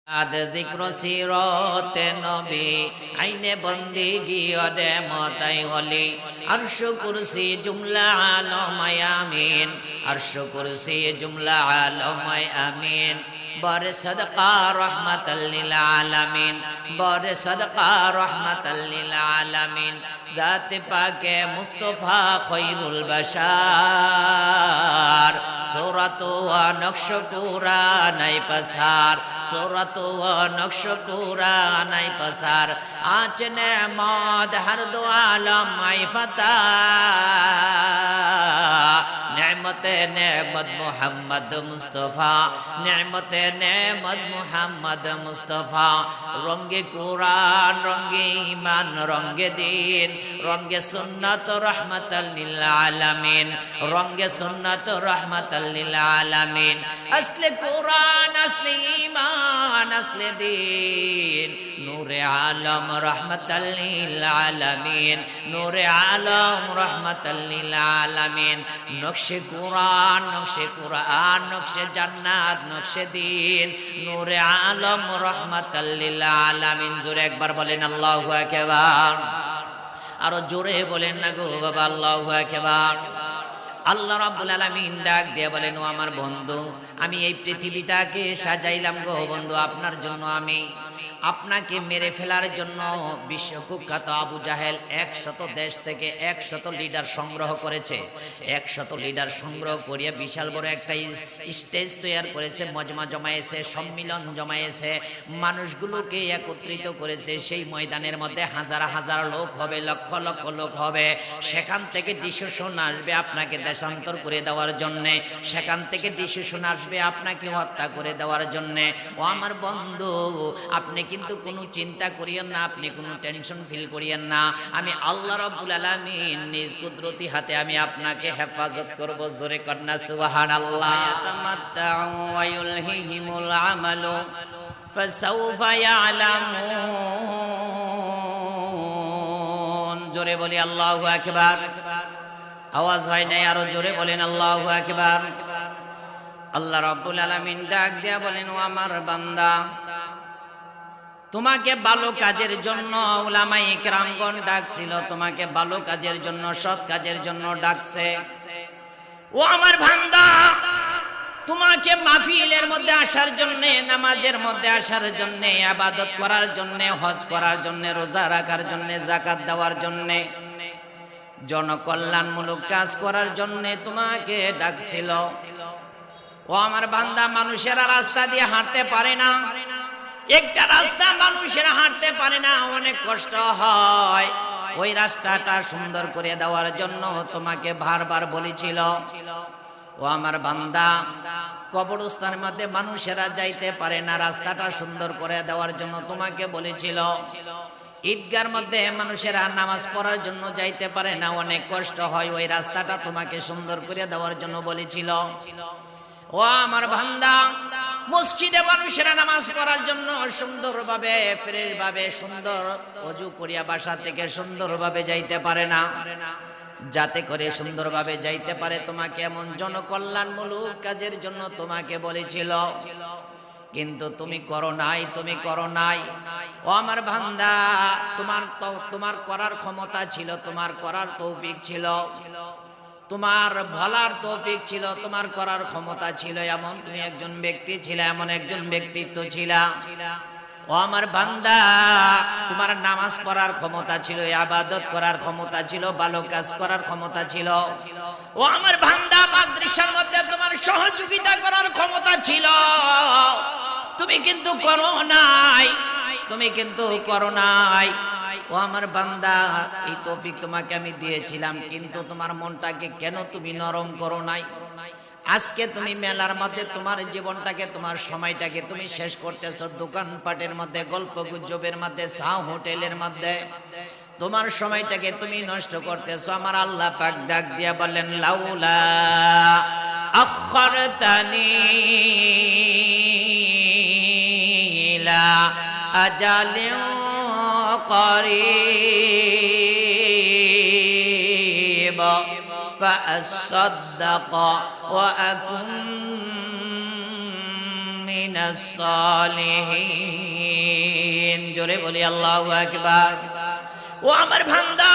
আদ যিক্র সিরতে নবী আইনে বন্দিগি ওরে মতাই হলি আরশ কুরসি জুমলা আলমায় আমিন আরশ কুরসি জুমলা আলমায় আমিন বরে সদকা রহমাতাল লিল আলামিন বরে সদকা রহমাতাল লিল আলামিন জাত পাকে মুস্তাফা খৈরুল বাশার সূরাত ওয়া নকশ কুরআনাই পাসার সূরাত ওয়া নকশ কুরআনাই পাসার আজ নেমত হর দো আলম আই ফতা নেমতে নেমত মুহাম্মদ মুস্তাফা নেমতে নেমত মুহাম্মদ মুস্তাফা রঙ্গে কুরআন রঙ্গে ঈমান রঙ্গে দ্বীন রঙ্গে সুন্নাত রহমাতাল লিল আলামিন রঙ্গে সুন্নাত রহমাতাল লিল আলামিন আসলে কুরআন আসলে ঈমান আসলে দ্বীন নূরে আলম রহমাতাল লিল আলামিন নূরে আলম রহমাতাল লিল আলামিন নকশে কুরআন নকশে জান্নাত নকশে দ্বীন নূরে আলম রহমাতাল লিল আলামিন। জোরে একবার বলেন আল্লাহু আকবার, আরো জোরে বলেন না গো বাবা আল্লাহু আকবার। আল্লাহ রাব্বুল আলামিন ডাক দিয়ে বলেন, ও আমার বন্ধু, আমি এই পৃথিবীটাকে সাজাইলাম গো বন্ধু আপনার জন্য। আমি আপনাকে মেরে ফেলার জন্য বিশ্বকুখ্যাত আবু জাহেল 100 দেশ থেকে 100 লিডার সংগ্রহ করেছে। 100 লিডার সংগ্রহ করিয়া বিশাল বড় একটা স্টেজ তৈরি করেছে, মজমা জমায়েছে, সম্মিলন জমায়েছে, মানুষগুলোকে একত্রিত করেছে। সেই ময়দানের মধ্যে হাজার হাজার লোক হবে, লক্ষ লক্ষ লোক হবে। সেখান থেকে ডিসিশন আসবে আপনাকে দেশান্তর করে দেওয়ার জন্যে, সেখান থেকে ডিসিশন আসবে আপনাকে হত্যা করে দেওয়ার জন্যে। ও আমার বন্ধু, আপনি কিন্তু কোনো চিন্তা করিয়েন না, আপনি কোনো টেনশন ফিল করিয়েন না। আমি আল্লাহ রাব্বুল আলামিন নিজ কুদরতি হাতে আমি আপনাকে হেফাজত করব। জোরে কন্না সুবহানাল্লাহ। ইয়াতামাত্তাউ ওয়া ইউলহিহিমুল আমালু ফাসাউফা ইয়ালামুন। জোরে বলি আল্লাহু আকবার। আওয়াজ হয় নাই, আরো জোরে বলেন আল্লাহু আকবার। আল্লাহ রাব্বুল আলামিন ডাক দেয়া বলেন, ও আমার বান্দা, তোমাকে ভালো কাজের জন্য উলামায়ে কেরামগণ ডাকছিল, তোমাকে ভালো কাজের জন্য, সৎ কাজের জন্য ডাকছে। ও আমার বান্দা, তোমাকে মাহফিলের মধ্যে আসার জন্য, নামাজের মধ্যে আসার জন্য, ইবাদত করার জন্য, হজ করার জন্য, রোজা রাখার জন্য, যাকাত দেওয়ার জন্য, জনকল্যাণমূলক কাজ করার জন্য তোমাকে ডাকছিল। ও আমার বান্দা, মানুষেরা রাস্তা দিয়ে হাঁটতে পারে না, একটা রাস্তা মানুষেরা হাঁটতে পারে না, অনেক কষ্ট হয়। ওই রাস্তাটা সুন্দর করে দেওয়ার জন্য তোমাকে বারবার বলেছিল। ও আমার বান্দা, কবরস্থানের মধ্যে মানুষেরা যাইতে পারে না, রাস্তাটা সুন্দর করে দেওয়ার জন্য তোমাকে বলেছিল। ঈদগার মধ্যে মানুষেরা নামাজ পড়ার জন্য যাইতে পারে না, অনেক কষ্ট হয়, ওই রাস্তাটা তোমাকে সুন্দর করে দেওয়ার জন্য বলেছিল। ও আমার বান্দা, মসজিদে মানুষেরা নামাজ পড়ার জন্য সুন্দরভাবে, ফ্রেশ ভাবে, সুন্দর ওযু করিয়া বাসা থেকে সুন্দরভাবে যাইতে পারে না, যাতে করে সুন্দরভাবে যাইতে পারে তোমাকে এমন জনকল্যাণমূলক কাজের জন্য তোমাকে বলেছিল, কিন্তু তুমি করো নাই, তুমি করো নাই। ও আমার বান্দা, তোমার করার ক্ষমতা ছিল, তোমার করার তৌফিক ছিল, তোমার বলার তৌফিক ছিল, তোমার করার ক্ষমতা ছিল, এমন তুমি একজন ব্যক্তি ছিল, এমন একজন ব্যক্তিত্ব ছিল। ও আমার বান্দা, তোমার নামাজ পড়ার ক্ষমতা ছিল, ইবাদত করার ক্ষমতা ছিল, ভালো কাজ করার ক্ষমতা ছিল। ও আমার বান্দা, মাদ্রাসার মধ্যে তোমার সহযোগিতা করার ক্ষমতা ছিল, তুমি কিন্তু করো নাই, তুমি কিন্তু করো নাই। ও আমার বান্দা, এই তৌফিক তোমাকে আমি দিয়েছিলাম, কিন্তু তোমার মনটাকে কেন তুমি নরম করো নাই? আজকে তুমি মেলার মধ্যে তোমার জীবনটাকে, তোমার সময়টাকে তুমি শেষ করতেছো, দোকানপাটের মধ্যে, গল্প গুজবের মধ্যে, চা হোটেলের মধ্যে তোমার সময়টাকে তুমি নষ্ট করতেছো। আমার আল্লাহ পাক ডাক দিয়া বললেন, লাউলা আখরতানি ইলা আজালিন قريب فأصدق وأكن من মিনাস সালিহিন। জোরে বলি আল্লাহু আকবার। ও আমার বান্দা,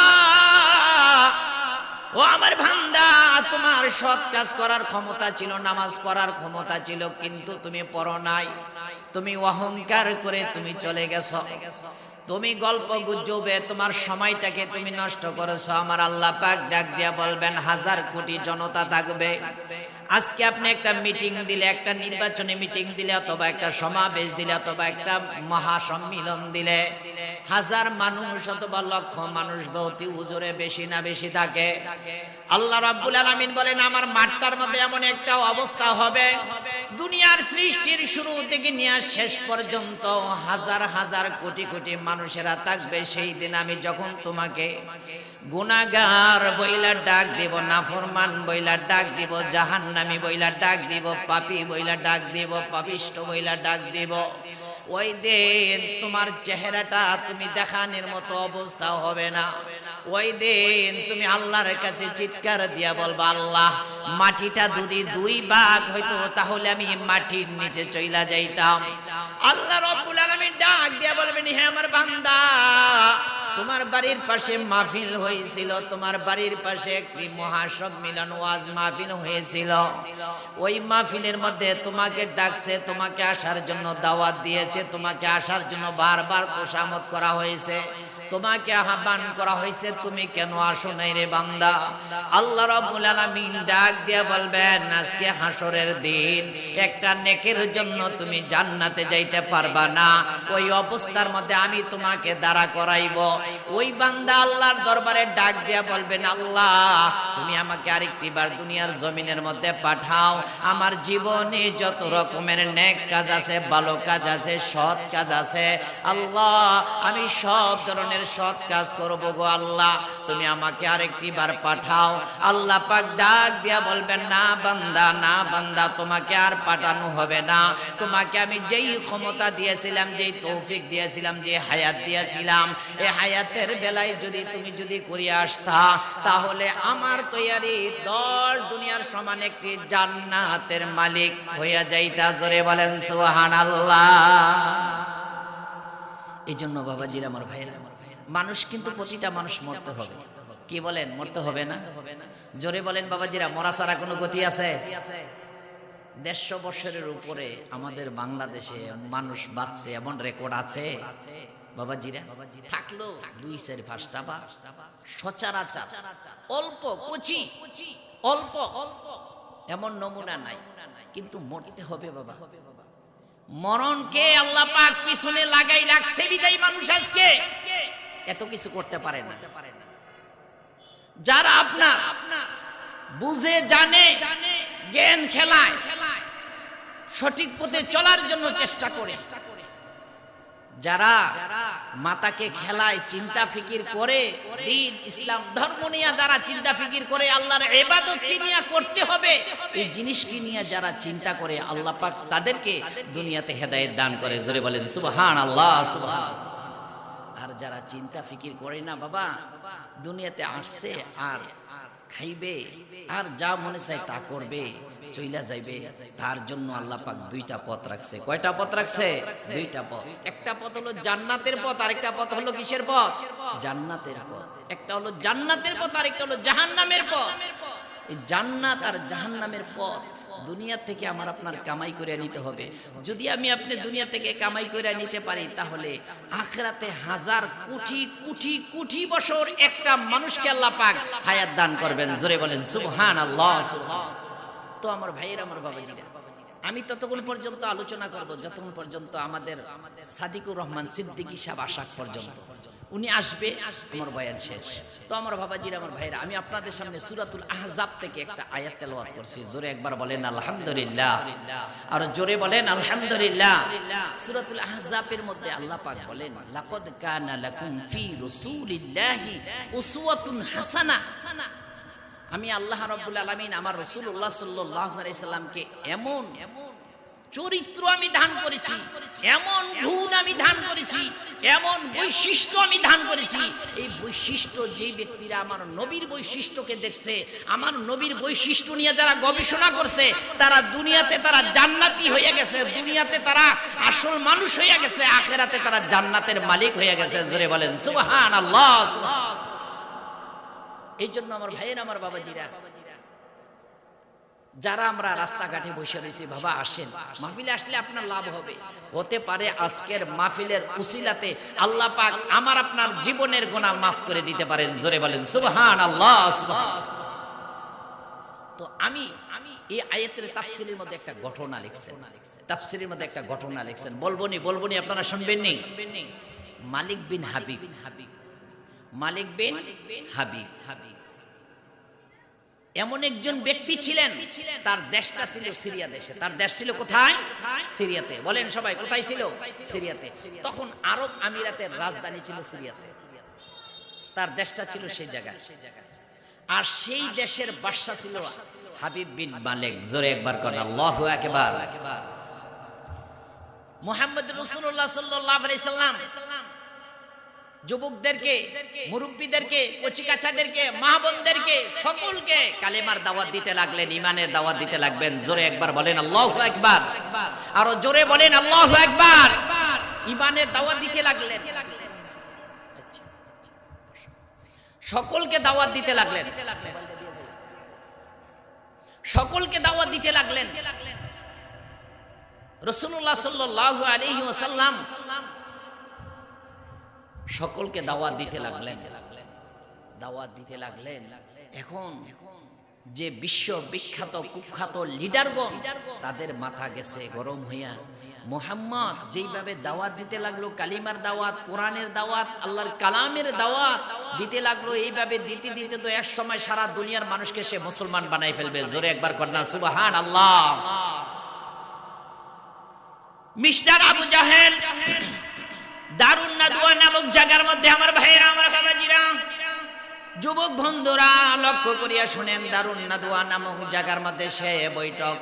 ও আমার বান্দা, তোমার সৎ কাজ করার ক্ষমতা ছিল, নামাজ পড়ার ক্ষমতা ছিল, কিন্তু তুমি পড়ো নাই। তুমি অহংকার করে তুমি চলে গেছো, তুমি গল্প গুজবে তোমার সময়টাকে তুমি নষ্ট করেছো। আমার আল্লাহ পাক ডাক দিয়া বলবেন, হাজার কোটি জনতা থাকবে, আজকে আপনি একটা মিটিং দিলে, একটা নির্বাচনী মিটিং দিলে, অথবা একটা সমাবেশ দিলে, অথবা একটা মহাসম্মিলন দিলে, হাজার মানুষ অথবা লক্ষ মানুষ বহুতি হুজুরে বেশি না বেশি থাকে। আল্লাহ রাব্বুল আলামিন বলেন, আমার মাঠটার মধ্যে এমন একটা অবস্থা হবে, দুনিয়ার সৃষ্টির শুরু থেকে নিয়ে শেষ পর্যন্ত হাজার হাজার কোটি কোটি মানুষেরা থাকবে। সেই দিন আমি যখন তোমাকে গুনাহগার বইলা ডাক দিব, নাফরমান বইলা ডাক দিব, জাহান্নামী বইলা ডাক দিব, পাপী বইলা ডাক দিব, পাপিষ্ঠ বইলা ডাক দিব, ওই দিন তোমার চেহারাটা তুমি দেখানোর মতো অবস্থা হবে না। ওই দিন তুমি আল্লাহর কাছে চিৎকার দিয়া বলবা, আল্লাহ, মাটিটা যদি দুই ভাগ হইতো তাহলে আমি মাটির নিচে চইলা যাইতাম। আল্লাহ রাব্বুল আলামিন ডাক দিয়া বলবেন, হে আমার বান্দা, তোমার বাড়ির পাশে মাহফিল হয়েছিল, তোমার বাড়ির পাশে একটি মহাসম্মিলন ওয়াজ মাহফিল হয়েছিল। ওই মাহফিলের মধ্যে তোমাকে ডাকছে, তোমাকে আসার জন্য দাওয়াত দিয়েছে, তোমাকে আসার জন্য বারবার তোষামত করা হয়েছে, তোমাকে আহ্বান করা হয়েছে, তুমি কেন আসো নাই রে বান্দা? আল্লাহ রাব্বুল আলামিন ডাক দিয়ে বলবেন, আজকে হাসরের দিন, একটা নেকের জন্য তুমি জান্নাতে যাইতে পারবা না, ওই অবস্থার মধ্যে আমি তোমাকে দাঁড়া করাইব। ওই বান্দা আল্লাহর দরবারে ডাক দিয়া বলবেন, আল্লাহ, তুমি আমাকে আরেকটি বার দুনিয়ার জমিনের মধ্যে পাঠাও, আমার জীবনে যত রকমের নেক কাজ আছে, ভালো কাজ আছে, সৎ কাজ আছে, আল্লাহ, আমি সব ধরনের সৎ কাজ করব গো আল্লাহ, তুমি আমাকে আরেকটি বার পাঠাও। আল্লাহ পাক ডাক দিয়া বলবেন, না বান্দা, না বান্দা, তোমাকে আর পাঠানো হবে না। তোমাকে আমি যেই ক্ষমতা দিয়েছিলাম, যেই তৌফিক দিয়েছিলাম, যে হায়াত দিয়েছিলাম, এই হায়াতের বেলায় তুমি করিয়া আসতা, তাহলে আমার তৈয়ারি 10 দুনিয়ার সমান একটি জান্নাতের মালিক হইয়া যাইতা। জোরে বলেন সুবহানাল্লাহ। এই জন্য বাবাজিরা, আমার ভাইরা, মানুষ কিন্তু প্রতিটা মানুষ মরতে হবে। কি বলেন, মরতে হবে না? জোরে বলেন বাবাজিরা, মরা ছাড়া কোনো গতি আছে? 150 বছরের উপরে আমাদের বাংলাদেশে মানুষ বাঁচছে, এমন রেকর্ড আছে বাবাজিরা? থাকলো 2-4-5টা বা সচরাচর অল্প কুচি, অল্প এমন নমুনা নাই, কিন্তু মরতে হবে বাবা। মরণকে আল্লাহ পাক পিছনে লাগাই রাখছে বিদায় মানুষ আজকে এত কিছু করতে পারে না। যারা আপনার বুঝে জানে, জ্ঞান খেলায়, সঠিক পথে চলার জন্য চেষ্টা করে, যারা মাতাকে খেলায়, চিন্তা ফিকির করে, দ্বীন ইসলাম ধর্ম নিয়ে যারা চিন্তা ফিকির করে, আল্লাহর ইবাদত কি নিয়ে করতে হবে এই জিনিস কি নিয়ে যারা চিন্তা করে, আল্লাহ পাক তাদেরকে দুনিয়াতে হেদায়েত দান করে। জোরে বলেন সুবহানাল্লাহ, সুবহানাল্লাহ। আর যারা চিন্তা ফিকির করে না বাবা, দুনিয়াতে আসছে আর খাইবে, আর যা মনে চায় তা করবে, চইলা যাইবে, তার জন্য আল্লাহ পাক 2টা পথ রাখছে। কয়টা পথ রাখছে? 2টা পথ। একটা পথ হলো জান্নাতের পথ, আর একটা পথ হলো কিসের পথ? জান্নাতের পথ। একটা হলো জান্নাতের পথ, আর একটা হলো জাহান্নামের পথ। এই জান্নাত আর জাহান্নামের পথ দুনিয়া থেকে আমার আপনার কামাই করে নিতে হবে। যদি আপনি দুনিয়া থেকে কামাই করে নিতে পারি, তাহলে আখিরাতে হাজার কোটি কোটি কোটি বছর একটা মানুষকে আল্লাহ পাক হায়াত দান করবেন। জোরে বলেন সুবহানাল্লাহ, সুবহানাল্লাহ। তো আমার ভাইয়েরা, আমার বাবাজিরা, আমি ততক্ষণ পর্যন্ত আলোচনা করব যতক্ষণ পর্যন্ত আমাদের সাদিকুর রহমান সিদ্দিকী সাহেব আসা পর্যন্ত। উনি আসবে, আমার বয়ান শেষ। তো আমার বাবাজিরা, আমার ভাইরা, আমি আপনাদের সামনে সূরাতুল আহজাব থেকে একটা আয়াত তেলাওয়াত করছি। জোরে একবার বলেন আলহামদুলিল্লাহ, আর জোরে বলেন আলহামদুলিল্লাহ। সূরাতুল আহজাবের মধ্যে আল্লাহ পাক বলেন, লাকাদ কানা লাকুম ফি রাসূলিল্লাহি উসওয়াতুন হাসানাহ। আমি আল্লাহ রাব্বুল আলামিন আমার রাসূলুল্লাহ সাল্লাল্লাহু আলাইহি সাল্লামকে এমন চরিত্র আমি দান করেছি, এমন গুণ আমি দান করেছি, এমন বৈশিষ্ট্য আমি দান করেছি। এই বৈশিষ্ট্য যেই ব্যক্তিরা আমার নবীর বৈশিষ্ট্যকে দেখছে, আমার নবীর বৈশিষ্ট্য নিয়ে যারা গবেষণা করছে, তারা দুনিয়াতে তারা জান্নাতি হয়ে গেছে, দুনিয়াতে তারা আসল মানুষ হয়ে গেছে, আখিরাতে তারা জান্নাতের মালিক হয়ে গেছে। জোরে বলেন সুবহানাল্লাহ। এই জন্য আমার ভাইয়ের, আমার বাবাজিরা, যারা আমরা রাস্তাঘাটে বসে রয়েছি, বাবা আসেন, মাহফিলে আসলে আপনার লাভ হবে। হতে পারে আজকের মাহফিলের উসিলাতে আল্লাহ পাক আমার আপনার জীবনের গুনাহ মাফ করে দিতে পারেন। জোরে বলেন সুবহানাল্লাহ। তো আমি এই আয়াতের তাফসীরের মধ্যে একটা ঘটনা লিখছেন, তাফসীরের মধ্যে একটা ঘটনা লিখছেন, বলবনি আপনারা শুনবেন নি। মালিক বিন হাবিব, মালিক বিন হাবিব এমন একজন ব্যক্তি ছিলেন, তার দেশটা ছিল সিরিয়া দেশে। তার দেশ ছিল কোথায়? সিরিয়াতে। বলেন সবাই, কোথায় ছিল? সিরিয়াতে। তখন আরব আমিরাতের রাজধানী ছিল সিরিয়াতে, তার দেশটা ছিল সেই জায়গায়। আর সেই দেশের বাদশা ছিল হাবিব বিন মালিক। জোরে একবার করেন আল্লাহু আকবার। মুহাম্মদ রাসূলুল্লাহ সাল্লাল্লাহু আলাইহি সাল্লাম যুবকদেরকে, মুরব্বীদেরকে, কচিকাচাদেরকে, মা বোনদেরকে সকলকে কালেমার দাওয়াত দিতে লাগলেন, ঈমানের দাওয়াত দিতে লাগবেন। জোরে একবার বলেন আল্লাহু আকবার, আরো জোরে বলেন আল্লাহু আকবার। ঈমানের দাওয়াত দিতে লাগলেন, সকলকে দাওয়াত দিতে লাগলেন, সকলকে দাওয়াত দিতে লাগলেন। রাসূলুল্লাহ সাল্লাল্লাহু আলাইহি ওয়াসাল্লাম সকলকে দাওয়াত দিতে লাগলেন, দাওয়াত দিতে লাগলেন। এখন যে বিশ্ব বিখ্যাত কুখ্যাত লিডারগণ, তাদের মাথা গেছে গরম হইয়া। মুহাম্মদ যেইভাবে দাওয়াত দিতে লাগলো, কালিমার দাওয়াত, কোরআনের দাওয়াত, আল্লাহর কালামের দাওয়াত দিতে লাগলো, এইভাবে দিতে দিতে তো এক সময় সারা দুনিয়ার মানুষকে সে মুসলমান বানাই ফেলবে। জোরে একবার কর না সুবহানাল্লাহ। মিস্টার আবু জাহেল দারুন নাদওয়া নামক জায়গার মধ্যে, আমার ভাইয়েরা, আমার বাবাজিরা, যুবক বন্ধুরা লক্ষ্য করিয়া শুনেন, দারুন নাদওয়া নামক জায়গার মধ্যে সে বৈঠক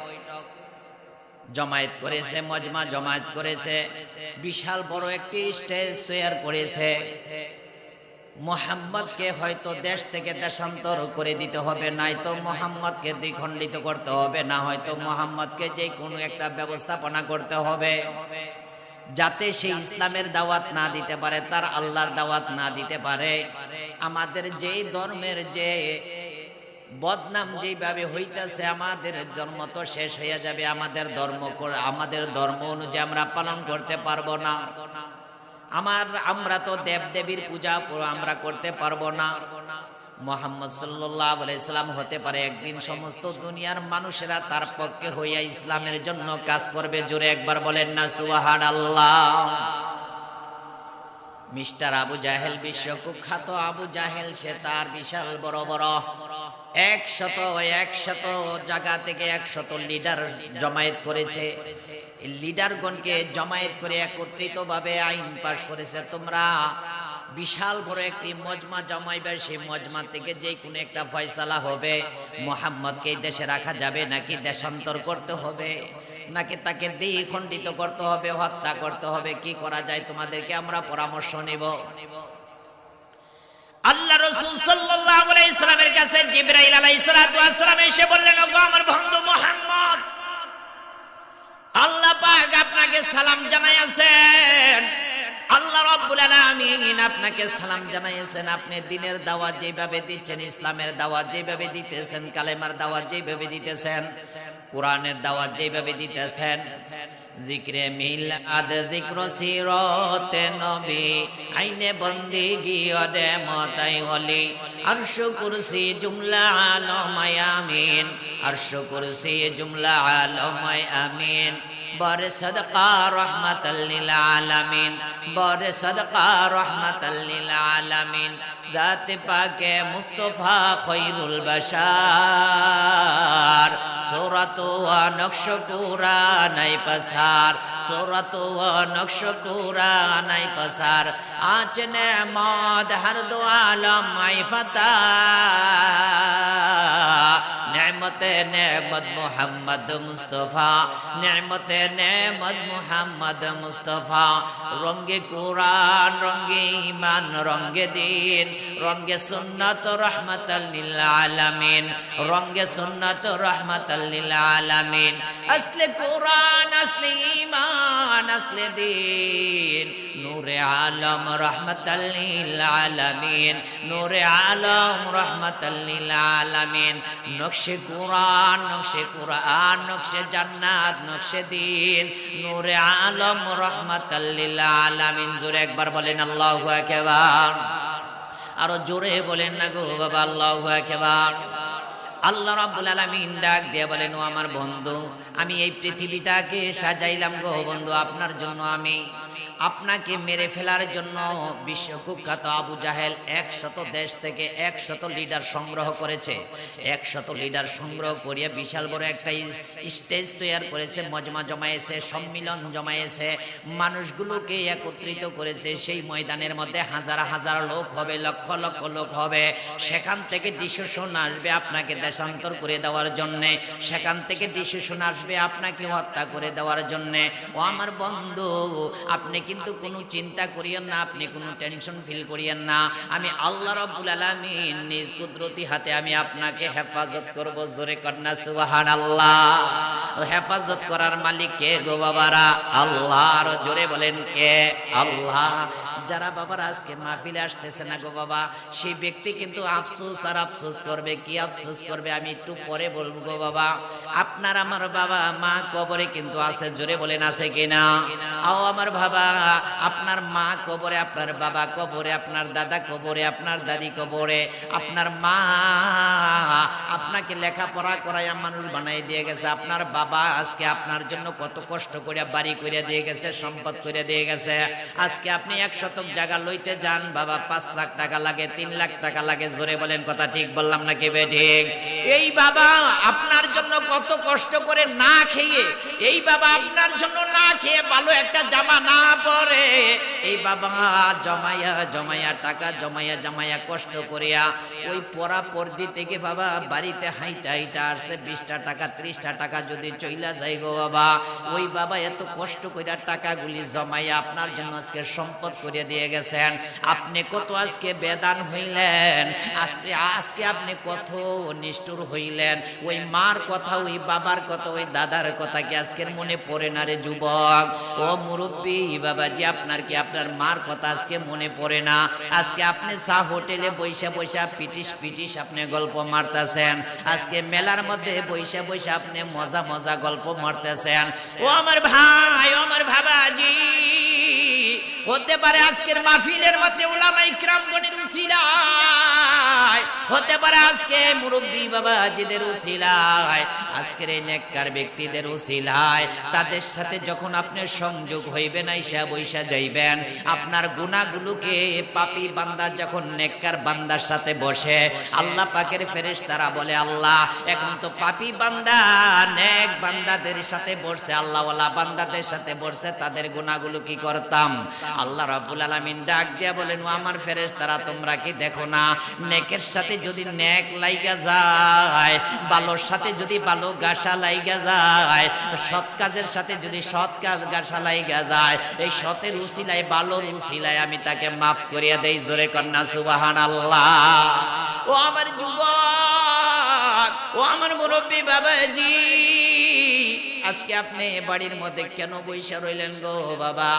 জমায়েত করেছে, মজমা জমায়েত করেছে, বিশাল বড় একটি স্টেজ তৈরি করেছে। মুহাম্মদকে হয়তো দেশ থেকে দেশান্তর করে দিতে হবে, নয়তো মুহাম্মদকে দ্বিখণ্ডিত করতে হবে, না হয়তো মুহাম্মদকে যে কোনো একটা ব্যবস্থাপনা করতে হবে, যাতে সে ইসলামের দাওয়াত না দিতে পারে, তার আল্লাহর দাওয়াত না দিতে পারে। আমাদের যেই ধর্মের যে বদনাম যেইভাবে হইতেছে, আমাদের জন্ম তো শেষ হয়ে যাবে, আমাদের ধর্ম অনুযায়ী আমরা পালন করতে পারবো না। আমরা তো দেব দেবীর পূজা আমরা করতে পারবো না। মুহাম্মদ সাল্লাল্লাহু আলাইহি সাল্লাম হতে পারে একদিন সমস্ত দুনিয়ার মানুষেরা তার পক্ষে হইয়া ইসলামের জন্য কাজ করবে। জোরে একবার বলেন না সুবহানাল্লাহ। মিস্টার আবু জাহেল, বিশ্ব কুখ্যাত আবু জাহেল, সে তার বিশাল বড় বড় 100 জায়গা থেকে 100 লিডার জমায়েত করেছে। এই লিডারগণকে জমায়েত করে একত্রিত ভাবে আইন পাশ করেছে, তোমরা বিশাল বড় একটি মজমা জমাইবে, সেই মজমা থেকে যে কোনো একটা ফয়সালা হবে, মুহাম্মদকে এই দেশে রাখা যাবে নাকি দেশান্তর করতে হবে, নাকি তাকে দ্বিখণ্ডিত করতে হবে, হত্যা করতে হবে, কি করা যায় তোমাদেরকে আমরা পরামর্শ নেব। আল্লাহ রাসূল সাল্লাল্লাহু আলাইহি সাল্লামের কাছে জিবরাইল আলাইহিস সালাতু ওয়াস সালাম এসে বললেন, ওগো আমার বন্ধু মুহাম্মদ, আল্লাহ পাক আপনাকে সালাম জানাইয়াছেন, আল্লাহ রাব্বুল আলামিন আপনাকে সালাম জানাইছেন। আপনি দ্বীনের দাওয়াত যেভাবে দিচ্ছেন, ইসলামের দাওয়াত যেভাবে দিতেছেন, কালেমার দাওয়াত যেভাবে দিতেছেন, কোরআনের দাওয়াত যেভাবে দিতেছেন, জিক্রে মিলাদ, জিক্র সিরতে নবী, আইনে বন্দেগি ওদে মতাই ওলি, আরশ কুরসি জুমলা আলমায় আমিন, আরশ কুরসি জুমলা আলমায় আমিন, বরে সদকা রহমাতাল লিল আলামিন, বরে সদকা রহমাতাল লিল আলামিন, জাতে পাকে মুস্তাফা খৈরুল বাশার, সূরাত ওয়া নকশ কুরআনাই পাসার, সূরাত ওয়া নকশ কুরআনাই পাসার, আচনে মদ হর দো আলম আই ফাতা, নেমতে নেমত মুহাম্মদ মুস্তফা, নেমতে নেমত মুহাম্মদ মুস্তফা। রঙ্গে কোরআন, রঙ্গে ঈমান, রঙ্গে দ্বীন, রঙ্গে সুন্নাত রাহমাতাল লিল আলামিন, রঙ্গে সুন্নাত রাহমাতাল লিল আলামিন। আসলে কোরআন, আসলে ঈমান, আসলে দ্বীন, নূরে আলম রাহমাতাল লিল আলামিন, নূরে আলম রাহমাতাল লিল আলামিন। নকশে কোরআন, নকশে কোরআন, নকশে জান্নাত, নকশে দ্বীন, নূরে আলম রাহমাতাল লিল আলামিন। জোরে একবার বলেন আল্লাহু আকবার। আরো জোরে বলেন না গো বাবা, আল্লাহু আকবার। আল্লাহ রাব্বুল আলামিন ডাক দিয়ে বলেন, ও আমার বন্ধু, আমি এই পৃথিবীটাকে সাজাইলাম গো বন্ধু আপনার জন্য। আমি আপনাকে মেরে ফেলার জন্য বিশ্বকুখ্যাত আবু জাহেল 100 দেশ থেকে 100 লিডার সংগ্রহ করেছে। 100 লিডার সংগ্রহ করিয়া বিশাল বড় একটা স্টেজ তৈরি করেছে, মজমা জমায়েছে, সম্মিলন জমায়েছে, মানুষগুলোকে একত্রিত করেছে। সেই ময়দানের মধ্যে হাজার হাজার লোক হবে, লক্ষ লক্ষ লোক হবে। সেখান থেকে ডিসিশন আসবে আপনাকে দেশান্তর করে দেওয়ার জন্য, সেখান থেকে ডিসিশন আসবে আপনাকে হত্যা করে দেওয়ার জন্য। ও আমার বন্ধু, আপনি কিন্তু কোনো চিন্তা করিয়েন না, আপনি কোনো টেনশন ফিল করিয়েন না। আমি আল্লাহ রাব্বুল আলামিন নিজ কুদরতি হাতে আমি আপনাকে হেফাজত করব। জোরে কন্যা সুবহানাল্লাহ। হেফাজত করার মালিক কে গো বাবারা? আল্লাহ। আর জোরে বলেন কে? আল্লাহ। যারা বাবারা আজকে মাহফিলে আসতেছে না গো বাবা, সেই ব্যক্তি কিন্তু আফসোস আর আফসোস করবে। কি আফসোস করবে আমি একটু পরে বলবো গো বাবা। আপনার আমার বাবা মা কবরে কিন্তু আছে। জোরে বলেন আছে কিনা? আও আমার বাবা, আপনার মা কবরে, আপনার বাবা কবরে, আপনার দাদা কবরে, আপনার দাদি কবরে। আপনার মা আপনাকে লেখাপড়া করাইয়া মানুষ বানাই দিয়ে গেছে। আপনার বাবা আজকে আপনার জন্য কত কষ্ট করিয়া বাড়ি করিয়া দিয়ে গেছে, সম্পদ করিয়া দিয়ে গেছে। আজকে আপনি 100 জায়গা লইতে যান বাবা, 5 লাখ টাকা লাগে, 3 লাখ টাকা লাগে। জোরে বলেন কথা ঠিক বললাম নাকি বেঠিক? এই বাবা আপনার জন্য কত কষ্ট করে না খেয়ে, এই বাবা আপনার জন্য না খেয়ে ভালো একটা জামা না পরে, এই বাবা জমাইয়া জমাইয়া টাকা জমাইয়া জমাইয়া কষ্ট করিয়া ওই পরা পর্দি থেকে বাবা বাড়িতে হাইটা হাইটা আসছে। 20টা টাকা 30টা টাকা যদি চইলা যায় গো বাবা, ওই বাবা এত কষ্ট কইরা টাকাগুলি জমাইয়া আপনার জন্য আজকে সম্পদ করিয়া দিয়ে গেছেন। আপনি কত আজকে বেদান হইলেন, আজকে আপনি কত নিষ্ঠুর হইলেন। ওই মার কথা, ওই বাবার কথা, ওই দাদার কথা কি আজকের মনে পড়ে না রে যুবক? ও মুরব্বী বাবাজি, আপনার কি আপনার মার কথা আজকে মনে পড়ে না? আজকে আপনি চা হোটেলে বৈশা বৈশা পিটিস পিটিস আপনি গল্প মারতেছেন। আজকে মেলার মধ্যে বৈশা বৈশা আপনি মজা মজা গল্প মারতেছেন। ও আমার ভাই, ও আমার বাবাজি, হতে পারে আজকের মাহফিলের মধ্যে উলামা ইকরামগণের উসিলায়, হতে পারে আজকে মুরব্বী বাবাজিদের উসিলায়, আজকের এই নেককার ব্যক্তিদের উসিলায় তাদের সাথে যখন আপনি সংযোগ হইবেন, আইসা বৈশা যাইবেন, আপনার গুনাহগুলোকে পাপী বান্দা যখন নেককার বান্দার সাথে বসে, আল্লাহ পাকের ফেরেশতারা বলে, আল্লাহ এখন তো পাপী বান্দা নেক বান্দাদের সাথে বসে, আল্লাহওয়ালা বান্দাদের সাথে বসে, তাদের গুনাহগুলো কি করতাম? আল্লাহ রাব্বুল আলামিন ডাক দিয়া বলেন, ও আমার ফেরেশতারা তোমরা কি দেখো না, নেকের সাথে যদি নেক লাইগা যায়, ভালোর সাথে যদি ভালো গাছা লাইগা যায়, সৎ কাজের সাথে যদি সৎ কাজ গাছা লাইগা যায়, এই সতের উসিলায় ভালোর উসিলায় আমি তাকে মাফ করিয়া দেই। জোরে কন্যা সুবহানাল্লাহ। ও আমার যুবক, ও আমার মুরব্বী বাবাজি, আজকে আপনি বাড়ির মধ্যে কেন বইসা রইলেন গো বাবা?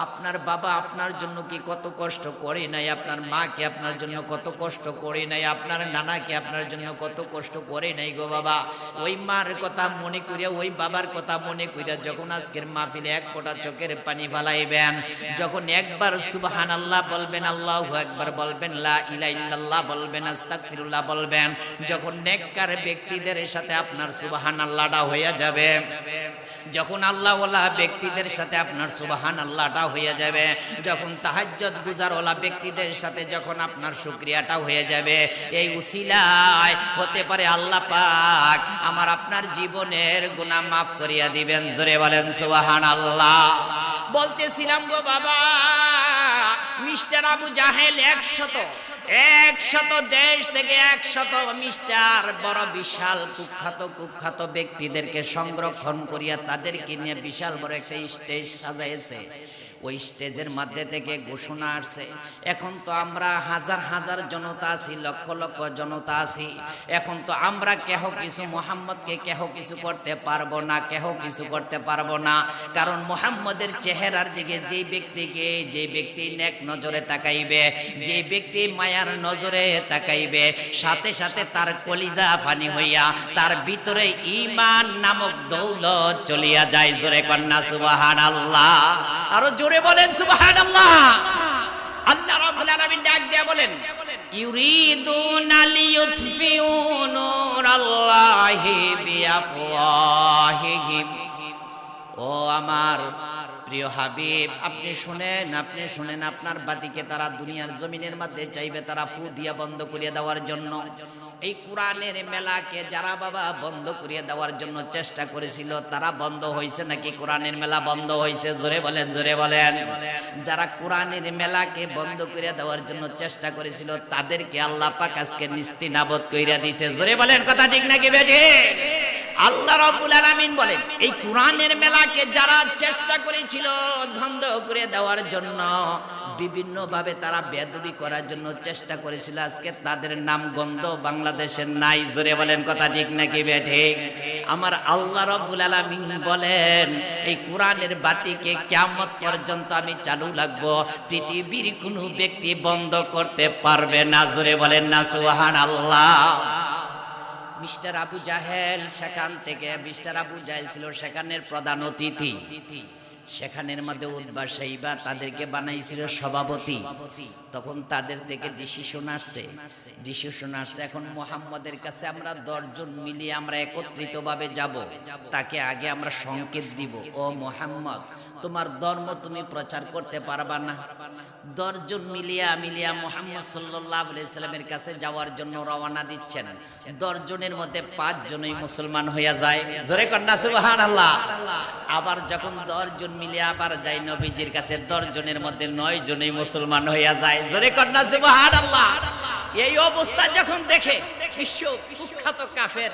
আপনার বাবা আপনার জন্য কি কত কষ্ট করে নাই? আপনার মা কি আপনার জন্য কত কষ্ট করে নাই? আপনার নানা কি আপনার জন্য কত কষ্ট করে নাই গো বাবা? ওই মার কথা মনে করিয়া, ওই বাবার কথা মনে করিয়া যখন আজকের মাহফিলে এক ফোঁটা চোখের পানি ফালাইবেন, যখন একবার সুবহানাল্লাহ বলবেন, আল্লাহু আকবার বলবেন, লা ইলাহা ইল্লাল্লাহ বলবেন, আস্তাগফিরুল্লাহ বলবেন, যখন নেককার ব্যক্তিদের সাথে আপনার সুবহানাল্লাহটা হয়ে যাবে, যখন আল্লাহওয়ালা ব্যক্তিদের সাথে আপনার সুবহানাল্লাহটা হয়ে যাবে, যখন তাহাজ্জুদ গুজারওয়ালা ব্যক্তিদের সাথে যখন আপনার শুকরিয়াটা হয়ে যাবে, এই উসিলায় হতে পারে আল্লাহ পাক আমার আপনার জীবনের গুনাহ মাফ করিয়া দিবেন। জোরে বলেন সুবহানাল্লাহ। বলতেছিলাম গো বাবা, মিস্টার আবু জাহেল 100 দেশ থেকে 100 মিস্টার বড় বিশাল কুখ্যাত ব্যক্তিদেরকে সংরক্ষণ করিয়া তাদেরকে নিয়ে বিশাল বড় একটা স্টেজ সাজাইছে। ওই স্টেজের মধ্যে থেকে ঘোষণা আসছে, এখন তো আমরা হাজার জনতা আছি, লক্ষ জনতা আছি, এখন তো আমরা কেহ কিছু মুহাম্মদকে কেহ কিছু করতে পারবো না, কারণ মুহাম্মদের চেহারার দিকে যে ব্যক্তি নেক নজরে তাকাইবে, যে ব্যক্তি মায়ার নজরে তাকাইবে, সাথে সাথে তার কলিজা পানি হইয়া তার ভিতরে ঈমান নামক দৌলত চলিয়া যায়। জোরে কন্যা সুবহানাল্লাহ, আরো জোরে বলেন সুবহানাল্লাহ। আল্লাহ রাব্বুল আলামিন ডাক দিয়া বলেন, ইউরিদুনা লিইউতফিউ নূরাল্লাহি বিআফওয়াহিহিম। ও আমার প্রিয় হাবিব, আপনি শুনেন, আপনার বাতিকে তারা দুনিয়ার জমিনের মধ্যে চাইবে তারা ফু দিয়া বন্ধ করিয়ে দেওয়ার জন্য। এই কোরআনের মেলাকে যারা বাবা বন্ধ করিয়ে দেওয়ার জন্য চেষ্টা করেছিল, তারা বন্ধ হয়েছে নাকি কোরআনের মেলা বন্ধ হয়েছে? জোরে বলেন। যারা কোরআনের মেলাকে বন্ধ করিয়ে দেওয়ার জন্য চেষ্টা করেছিল তাদেরকে আল্লাহ পাক আজকে নিস্তিনাবুদ কইরা দিয়েছে। জোরে বলেন, কথা ঠিক নাকি বেঠিক? আল্লাহ রাব্বুল আলামিন বলেন, এই কোরআনের মেলাকে যারা চেষ্টা করেছিল বন্ধ করে দেওয়ার জন্য, বিভিন্ন ভাবে তারা বেয়াদবি করার জন্য চেষ্টা করেছিল, আজকে তাদের নাম গন্ধ বাংলাদেশের নাই। জোরে বলেন, কথা ঠিক নাকি বেঠিক? আমার আল্লাহ রাব্বুল আলামিন বলেন, এই কোরআনের বাতিকে কিয়ামত পর্যন্ত আমি চালু রাখবো, পৃথিবীর কোনো ব্যক্তি বন্ধ করতে পারবে না। জোরে বলেন না সুবহানাল্লাহ। মিস্টার আবু জাহেল ছিল সেখানের প্রধান অতিথি। সেখানের মধ্যে উতবা সাইবা তাদেরকে বানাইছিল সভাপতি। তখন তাদের থেকে ডিসিশন আসছে, এখন মুহাম্মদের কাছে আমরা 10 জন মিলিয়ে আমরা একত্রিতভাবে যাব। তাকে আগে আমরা সংকেত দিব, ও মুহাম্মদ, তোমার ধর্ম তুমি প্রচার করতে পারবা না। 10 জন মিলিয়া মুহাম্মদ সাল্লাল্লাহু আলাইহি সাল্লামের কাছে যাওয়ার জন্য রওনা দিচ্ছেন। 10 জনের মধ্যে 5 জনই মুসলমান হইয়া যায়। জোরে কন্যা সুবহানাল্লাহ। আবার যখন 10 জন মিলে আবার যায় নবীজির কাছে, 10 জনের মধ্যে 9 জনই মুসলমান হইয়া যায়। জোরে কন্যা সুবহানাল্লাহ। এই অবস্থা যখন দেখে বিশ্ব কুখ্যাত কাফের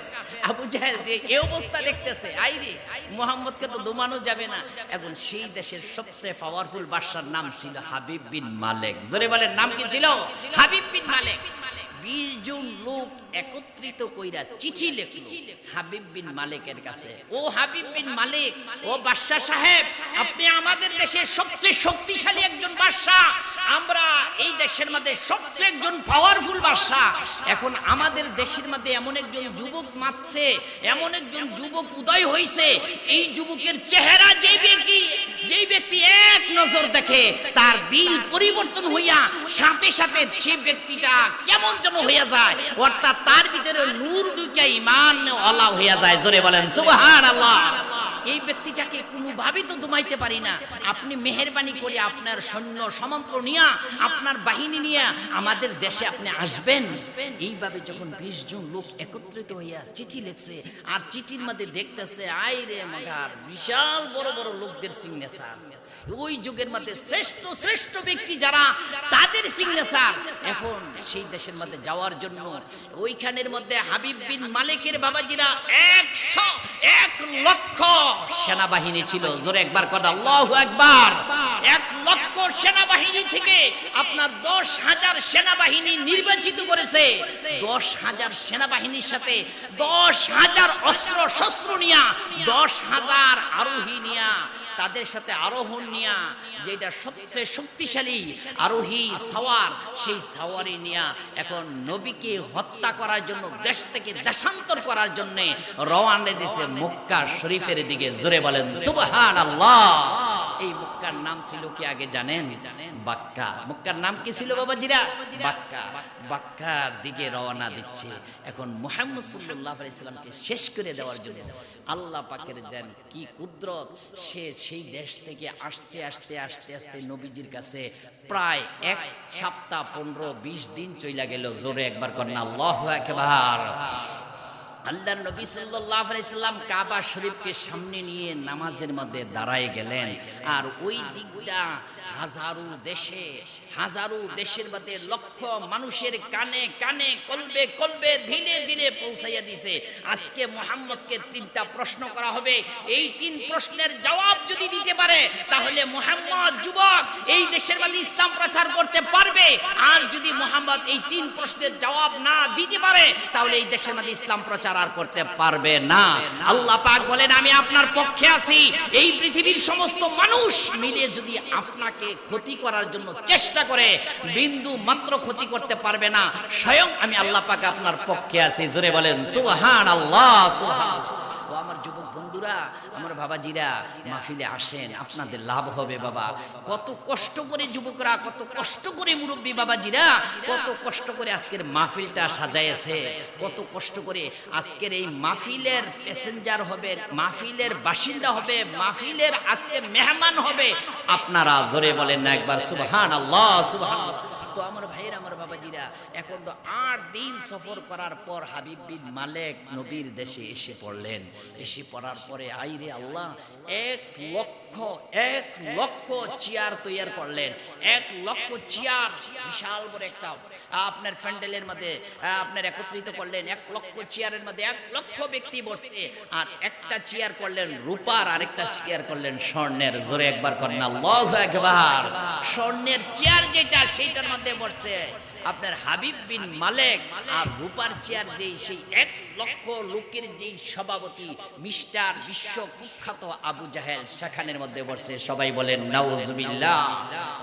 আবু জাহেল যে এই অবস্থা দেখতেছে, আইরে মুহাম্মদকে তো দমানো যাবে না। এখন সেই দেশের সবচেয়ে পাওয়ারফুল বাদশার নাম ছিল হাবিব বিন মালিক। জোরে বলেন, নাম কি ছিল? হাবিব বিন মালিক। 20 জন লোক একত্রিত কইরা চিঠি লিখল হাবিব বিন মালিকের কাছে, ও হাবিব বিন মালিক, ও বাদশা সাহেব, আপনি আমাদের দেশের সবচেয়ে শক্তিশালী একজন বাদশা, আমরা এই দেশের মধ্যে সবচেয়ে একজন পাওয়ারফুল বাদশা। এখন আমাদের দেশের মধ্যে এমন একজন যুবক মাতছে, এমন একজন যুবক উদয় হইছে, এই যুবকের চেহারা যেই ব্যক্তি এক নজর দেখে তার দিল পরিবর্তন হইয়া সাথে সাথে সেই ব্যক্তিটা কেমন যেন হইয়া যায়, অর্থাৎ তার ভিতরে নূর ঢুকে ঈমান ওয়ালা হইয়া যায়। জোরে বলেন সুবহানাল্লাহ। এই ব্যক্তিটাকে কোনোভাবেই তো দমাইতে পারি না, আপনি মেহেরবানি করে আপনার সৈন্য সামন্ত নিয়ে, আপনার বাহিনী নিয়ে আমাদের দেশে আপনি আসবেন। এইভাবে যখন 20 জন লোক একত্রিত হইয়া চিঠি লিখছে, আর চিঠির মধ্যে দেখতেছে আইরে মগার বিশাল বড় বড় লোকদের সিগনেচার, ওই যুগের মধ্যে শ্রেষ্ঠ ব্যক্তি যারা তাদের সিগনেচার। এখন সেই দেশের মধ্যে যাওয়ার জন্য ওইখানের মধ্যে হাবিব বিন মালিকের বাবাজিরা 1 লক্ষ সেনাবাহিনী ছিল। জোরে একবার কথা আল্লাহু আকবার। 1 লক্ষ সেনাবাহিনী থেকে আপনার 10,000 সেনাবাহিনী নির্বাচিত করেছে। 10,000 সেনাবাহিনীর সাথে 10,000 অস্ত্র শস্ত্র নিয়া, 10,000 আরোহী নিয়া, তাদের সাথে আরোহণ নিয়া, যেটা সবচেয়ে শক্তিশালী আরোহী সাওয়ার, সেই সাওয়ারি নিয়া এখন নবীকে হত্যা করার জন্য, দেশ থেকে দেশান্তর করার জন্য রওনা দিয়েছে মক্কা শরীফের দিকে। জোরে বলেন সুবহানাল্লাহ। এই মক্কার নাম ছিল কি আগে জানেন? বাক্কা। মক্কার নাম কি ছিল বাবাজিরা? বাক্কা। বাক্কার দিকে রওনা দিচ্ছে এখন মুহাম্মদ সাল্লাল্লাহু আলাইহি সাল্লামকে শেষ করে দেওয়ার জন্য। আল্লাহ পাকের জান কি কুদরত, সেই দেশ থেকে আস্তে আস্তে নবীজির কাছে প্রায় 1 সপ্তাহ 15-20 দিন চইলা গেল। জোরে একবার করেন আল্লাহু আকবার। আল্লাহর নবী সাল্লাল্লাহু আলাইহি সাল্লাম কাবা শরীফকে সামনে নিয়ে নামাজের মধ্যে দাঁড়ায় গেলেন, আর ওই দিকটা হাজারো দেশে, হাজারো দেশের মধ্যে লক্ষ মানুষের কানে কানে কলবে কলবে ধীরে ধীরে পৌঁছাইয়া দিছে। আজকে মুহাম্মদকে 3টা প্রশ্ন করা হবে, এই 3 প্রশ্নের জবাব যদি দিতে পারে তাহলে মুহাম্মদ যুবক এই দেশের মধ্যে ইসলাম প্রচার করতে পারবে। আর যদি মুহাম্মদ এই 3 প্রশ্নের জবাব না দিতে পারে তাহলে এই দেশের মধ্যে ইসলাম প্রচার আর করতে পারবে না। আল্লাহ পাক বলেন আমি আপনার পক্ষে আছি। এই পৃথিবীর সমস্ত মানুষ মিলে যদি আপনাকে ক্ষতি করার জন্য চেষ্টা করে বিন্দু মাত্র ক্ষতি করতে পারবে না, স্বয়ং আমি আল্লাহ পাক আপনার পক্ষে আছি। জোরে বলেন সুবহানাল্লাহ, সুবহানাল্লাহ। ও আমার যুবক বন্ধুরা, আমার বাবাজিরা, মাহফিলে আসেন, আপনাদের লাভ হবে বাবা। কত কষ্ট করে যুবকরা, কত কষ্ট করে মুরব্বী বাবাজিরা, কত কষ্ট করে আজকের মাহফিলটা সাজাইছে, কত কষ্ট করে আজকের এই মাহফিলের প্যাসেঞ্জার হবে, মাহফিলের বাসিন্দা হবে, মাহফিলের আজকে মেহমান হবে আপনারা। জোরে বলেন না একবার সুবহানাল্লাহ, সুবহানাল্লাহ। তো আমার ভাইয়ের, আমার বাবাজিরা, এখন তো 8 দিন সফর করার পর হাবিব বিন মালেক নবীর দেশে এসে পড়লেন। এসে পড়ার পরে আইরে আল্লাহ 1 লক্ষ চেয়ার তৈরি করলেন। 1 লক্ষ চেয়ার, বিশাল বড় একটা আপনার প্যান্ডেলের মধ্যে আপনার একত্রিত করলেন। 1 লক্ষ চেয়ারের মধ্যে 1 লক্ষ ব্যক্তি বসছে। আর একটা চেয়ার করলেন রূপার, আরেকটা চেয়ার করলেন স্বর্ণের। জোরে একবার করেন আল্লাহু আকবার। স্বর্ণের চেয়ার যেটা, সেইটার মধ্যে বসছে আপনার হাবিব বিন মালেক। আর রূপার চেয়ার যেই, সেই 1 লক্ষ লোকের যেই সভাপতি মিস্টার বিশ্ব কুখ্যাত আবু জাহেল সেখানের মধ্যে বসছে। সবাই বলেন নাউজুবিল্লাহ।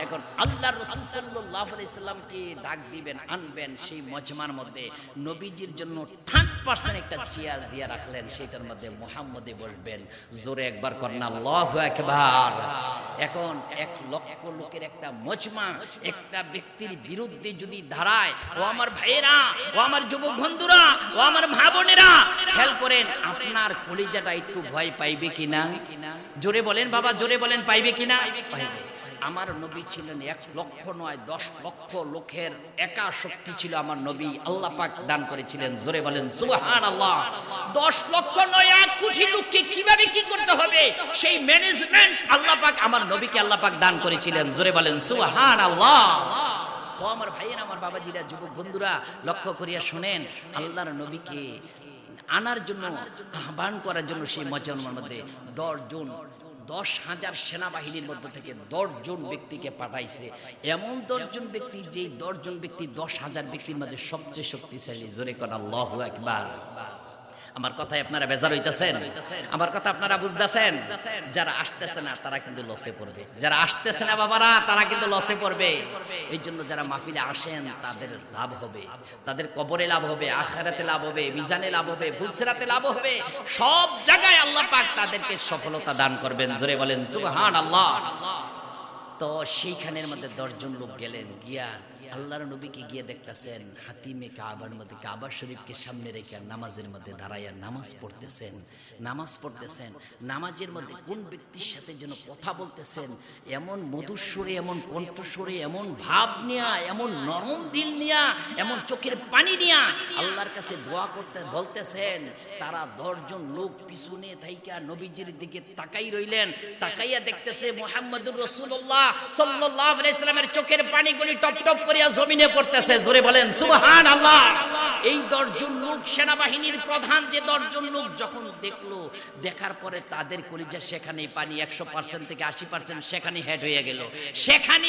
এখন আল্লাহর রাসূল সাল্লাল্লাহু আলাইহি সাল্লামকে ডাক দিবেন, আনবেন সেই মজমার মধ্যে। নবীজির জন্য 100% একটা চেয়ার দিয়ে রাখলেন, সেটার মধ্যে মুহাম্মদে বসবেন। জোরে একবার করেন আল্লাহু আকবার। এখন 1 লক্ষ লোকের একটা মজমা একটা ব্যক্তির বিরুদ্ধে যদি দাঁড়ায়, ও আমার ভাইয়েরা, ও আমার যুবক বন্ধুরা, ও আমার মা বোনেরা, খেয়াল করেন আপনার কলিজাটা একটু ভয় পাইবে কিনা? জোরে বলেন বাবা, জোরে বলেন পাইবে কিনা? পাইবে। আমার নবী ছিলেন 1 লক্ষ নয় 10 লক্ষ লোকের একা শক্তি ছিল আমার নবী, আল্লাহ পাক দান করেছিলেন। জোরে বলেন সুবহানাল্লাহ। 10 লক্ষ নয় 1 কোটি লোককে কিভাবে কি করতে হবে সেই ম্যানেজমেন্ট আল্লাহ পাক আমার নবীকে আল্লাহ পাক দান করেছিলেন। জোরে বলেন সুবহানাল্লাহ। তো আমার ভাইয়েরা, আমার বাবাজিরা, যুবক বন্ধুরা, লক্ষ্য করিয়া শুনেন, আল্লাহর নবীকে আনার জন্য, আহ্বান করার জন্য সেই মজমার মধ্যে 10,000 সেনাবাহিনীর মধ্য থেকে 10 জন ব্যক্তিকে পাঠাইছে। এমন 10 জন ব্যক্তি, যেই 10 জন ব্যক্তি 10,000 ব্যক্তির মধ্যে সবচেয়ে শক্তিশালী। জোরে কোন আল্লাহু আকবার। আমার কথায় আপনারা বেজার হইতাছেন? আমার কথা আপনারা বুঝতেছেন? যারা আসতেছে না তারা কিন্তু লসে পড়বে, যারা আসতেছে না বাবারা তারা কিন্তু লসে পড়বে। এই জন্য যারা মাহফিলে আসেন তাদের লাভ হবে, তাদের কবরে লাভ হবে, আখিরাতে লাভ হবে, মিজানে লাভ হবে, ফুলসিরাতে লাভ হবে। সব জায়গায় আল্লাহ পাক তাদেরকে সফলতা দান করবেন। জোরে বলেন সুবহানাল্লাহ। তো সেইখানের মধ্যে 10 জন লোক গেলেন, গিয়া আল্লাহর নবীকে গিয়ে দেখতেছেন হাতিমে কাবার মধ্যে, কাবা শরীফকে সামনে রেখে নামাজের মধ্যে দাঁড়াইয়া নামাজ পড়তেছেন। নামাজের মধ্যে কোন ব্যক্তির সাথে যেন কথা বলতেছেন, এমন মধুর সুরে, এমন কণ্ঠস্বরে, এমন ভাব নিয়া, এমন নরম দিল নিয়া, এমন চোখের পানি নিয়া আল্লাহর কাছে দোয়া করতে বলতেছেন। তারা 10 জন লোক পিছনে থাইকা নবীজির দিকে তাকাই রইলেন। তাকাইয়া দেখতেছে মুহাম্মদুর রাসূলুল্লাহ সাল্লাল্লাহু আলাইহি সাল্লামের চোখের পানিগুলি টপ টপ করে জমিনে পড়তেছে। জোরে বলেন সুবহানাল্লাহ। এই 10 জন লোক, সেনাবাহিনীর প্রধান যে 10 জন লোক যখন দেখলো, দেখার পরে তাদের কলিজা সেখানেই পানি, 100% থেকে 80% সেখানে হেড হয়ে গেল। সেখানে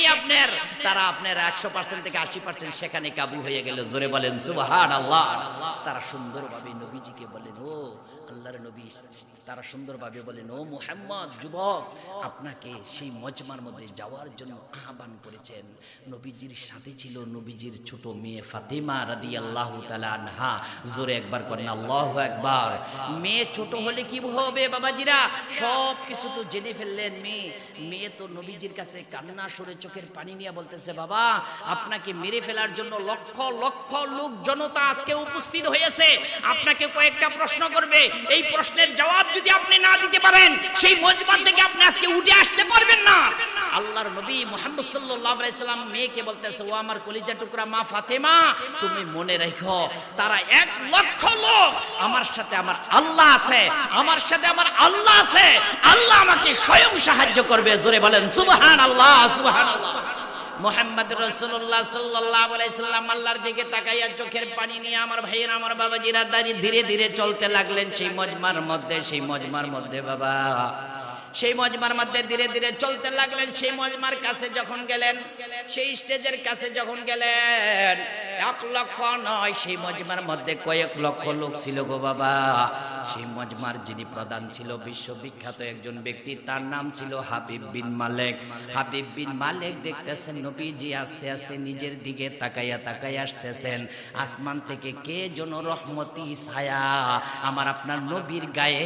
তারা 100% থেকে 80% সেখানে কাবু হয়ে গেল। জোরে বলেন সুবহানাল্লাহ। তারা সুন্দরভাবে নবীজিকে বলেন, ও আল্লাহর নবী, তারা সুন্দরভাবে বলেন, ও মুহাম্মদ যুবক, আপনাকে সেই মজমার মধ্যে যাওয়ার জন্য আহ্বান করেছেন। নবীজির সাথে ছিল নবীজির ছোট মেয়ে ফাতেমা রাদিয়াল্লাহু তাআলা আনহা। জোরে একবার করেন আল্লাহু আকবার। মেয়ে ছোট হলে কি হবে বাবাজিরা? সব কিছু তো জেনে ফেললেন। মেয়ে তো নবীজির কাছে কান্না সরে চোখের পানি নিয়ে বলতেছে, বাবা আপনাকে মেরে ফেলার জন্য লক্ষ লক্ষ লোক জনতা আজকে উপস্থিত হয়েছে, আপনাকে কয়েকটা প্রশ্ন করবে, এই প্রশ্নের জবাব যদি আপনি না দিতে পারেন, সেই মজমা থেকে আপনি আজকে উঠে আসতে পারবেন না। আল্লাহর নবী মুহাম্মদ সাল্লাল্লাহু আলাইহি সাল্লাম মেয়েকে বলতেছে, ও আমার কলিজা টুকরা মা ফাতেমা, তুমি মনে রাখো তারা 1 লক্ষ লোক, আমার সাথে আমার আল্লাহ আছে, আমার সাথে আমার আল্লাহ আছে, আল্লাহ আমাকে স্বয়ং সাহায্য করবে। জোরে বলেন সুবহানাল্লাহ, সুবহানাল্লাহ। মুহাম্মদ রাসূলুল্লাহ সাল্লাল্লাহু আলাইহি সাল্লাম আল্লাহর দিকে তাকাইয়া চোখের পানি নিয়ে আমার ভাইয়েরা, আমার বাবাজিরা দাঁড়িয়ে ধীরে ধীরে চলতে লাগলেন সেই মজমার মধ্যে বাবা, সেই মজমার মধ্যে ধীরে ধীরে চলতে লাগলেন। সেই মজমার কাছে যখন গেলেন, সেই স্টেজের কাছে যখন গেলেন, 1 লক্ষ নয়, সেই মজমার মধ্যে কয়েক লক্ষ লোক ছিল গো বাবা। সেই মজমার যিনি প্রধান ছিল বিশ্ববিখ্যাত একজন ব্যক্তি, তার নাম ছিল হাবিব বিন মালিক। হাবিব বিন মালিক দেখতেছেন নবীজি আস্তে আস্তে নিজের দিকে তাকাইয়া আসতেছেন। আসমান থেকে কে যেন রহমতি ছায়া আমার আপনার নবীর গায়ে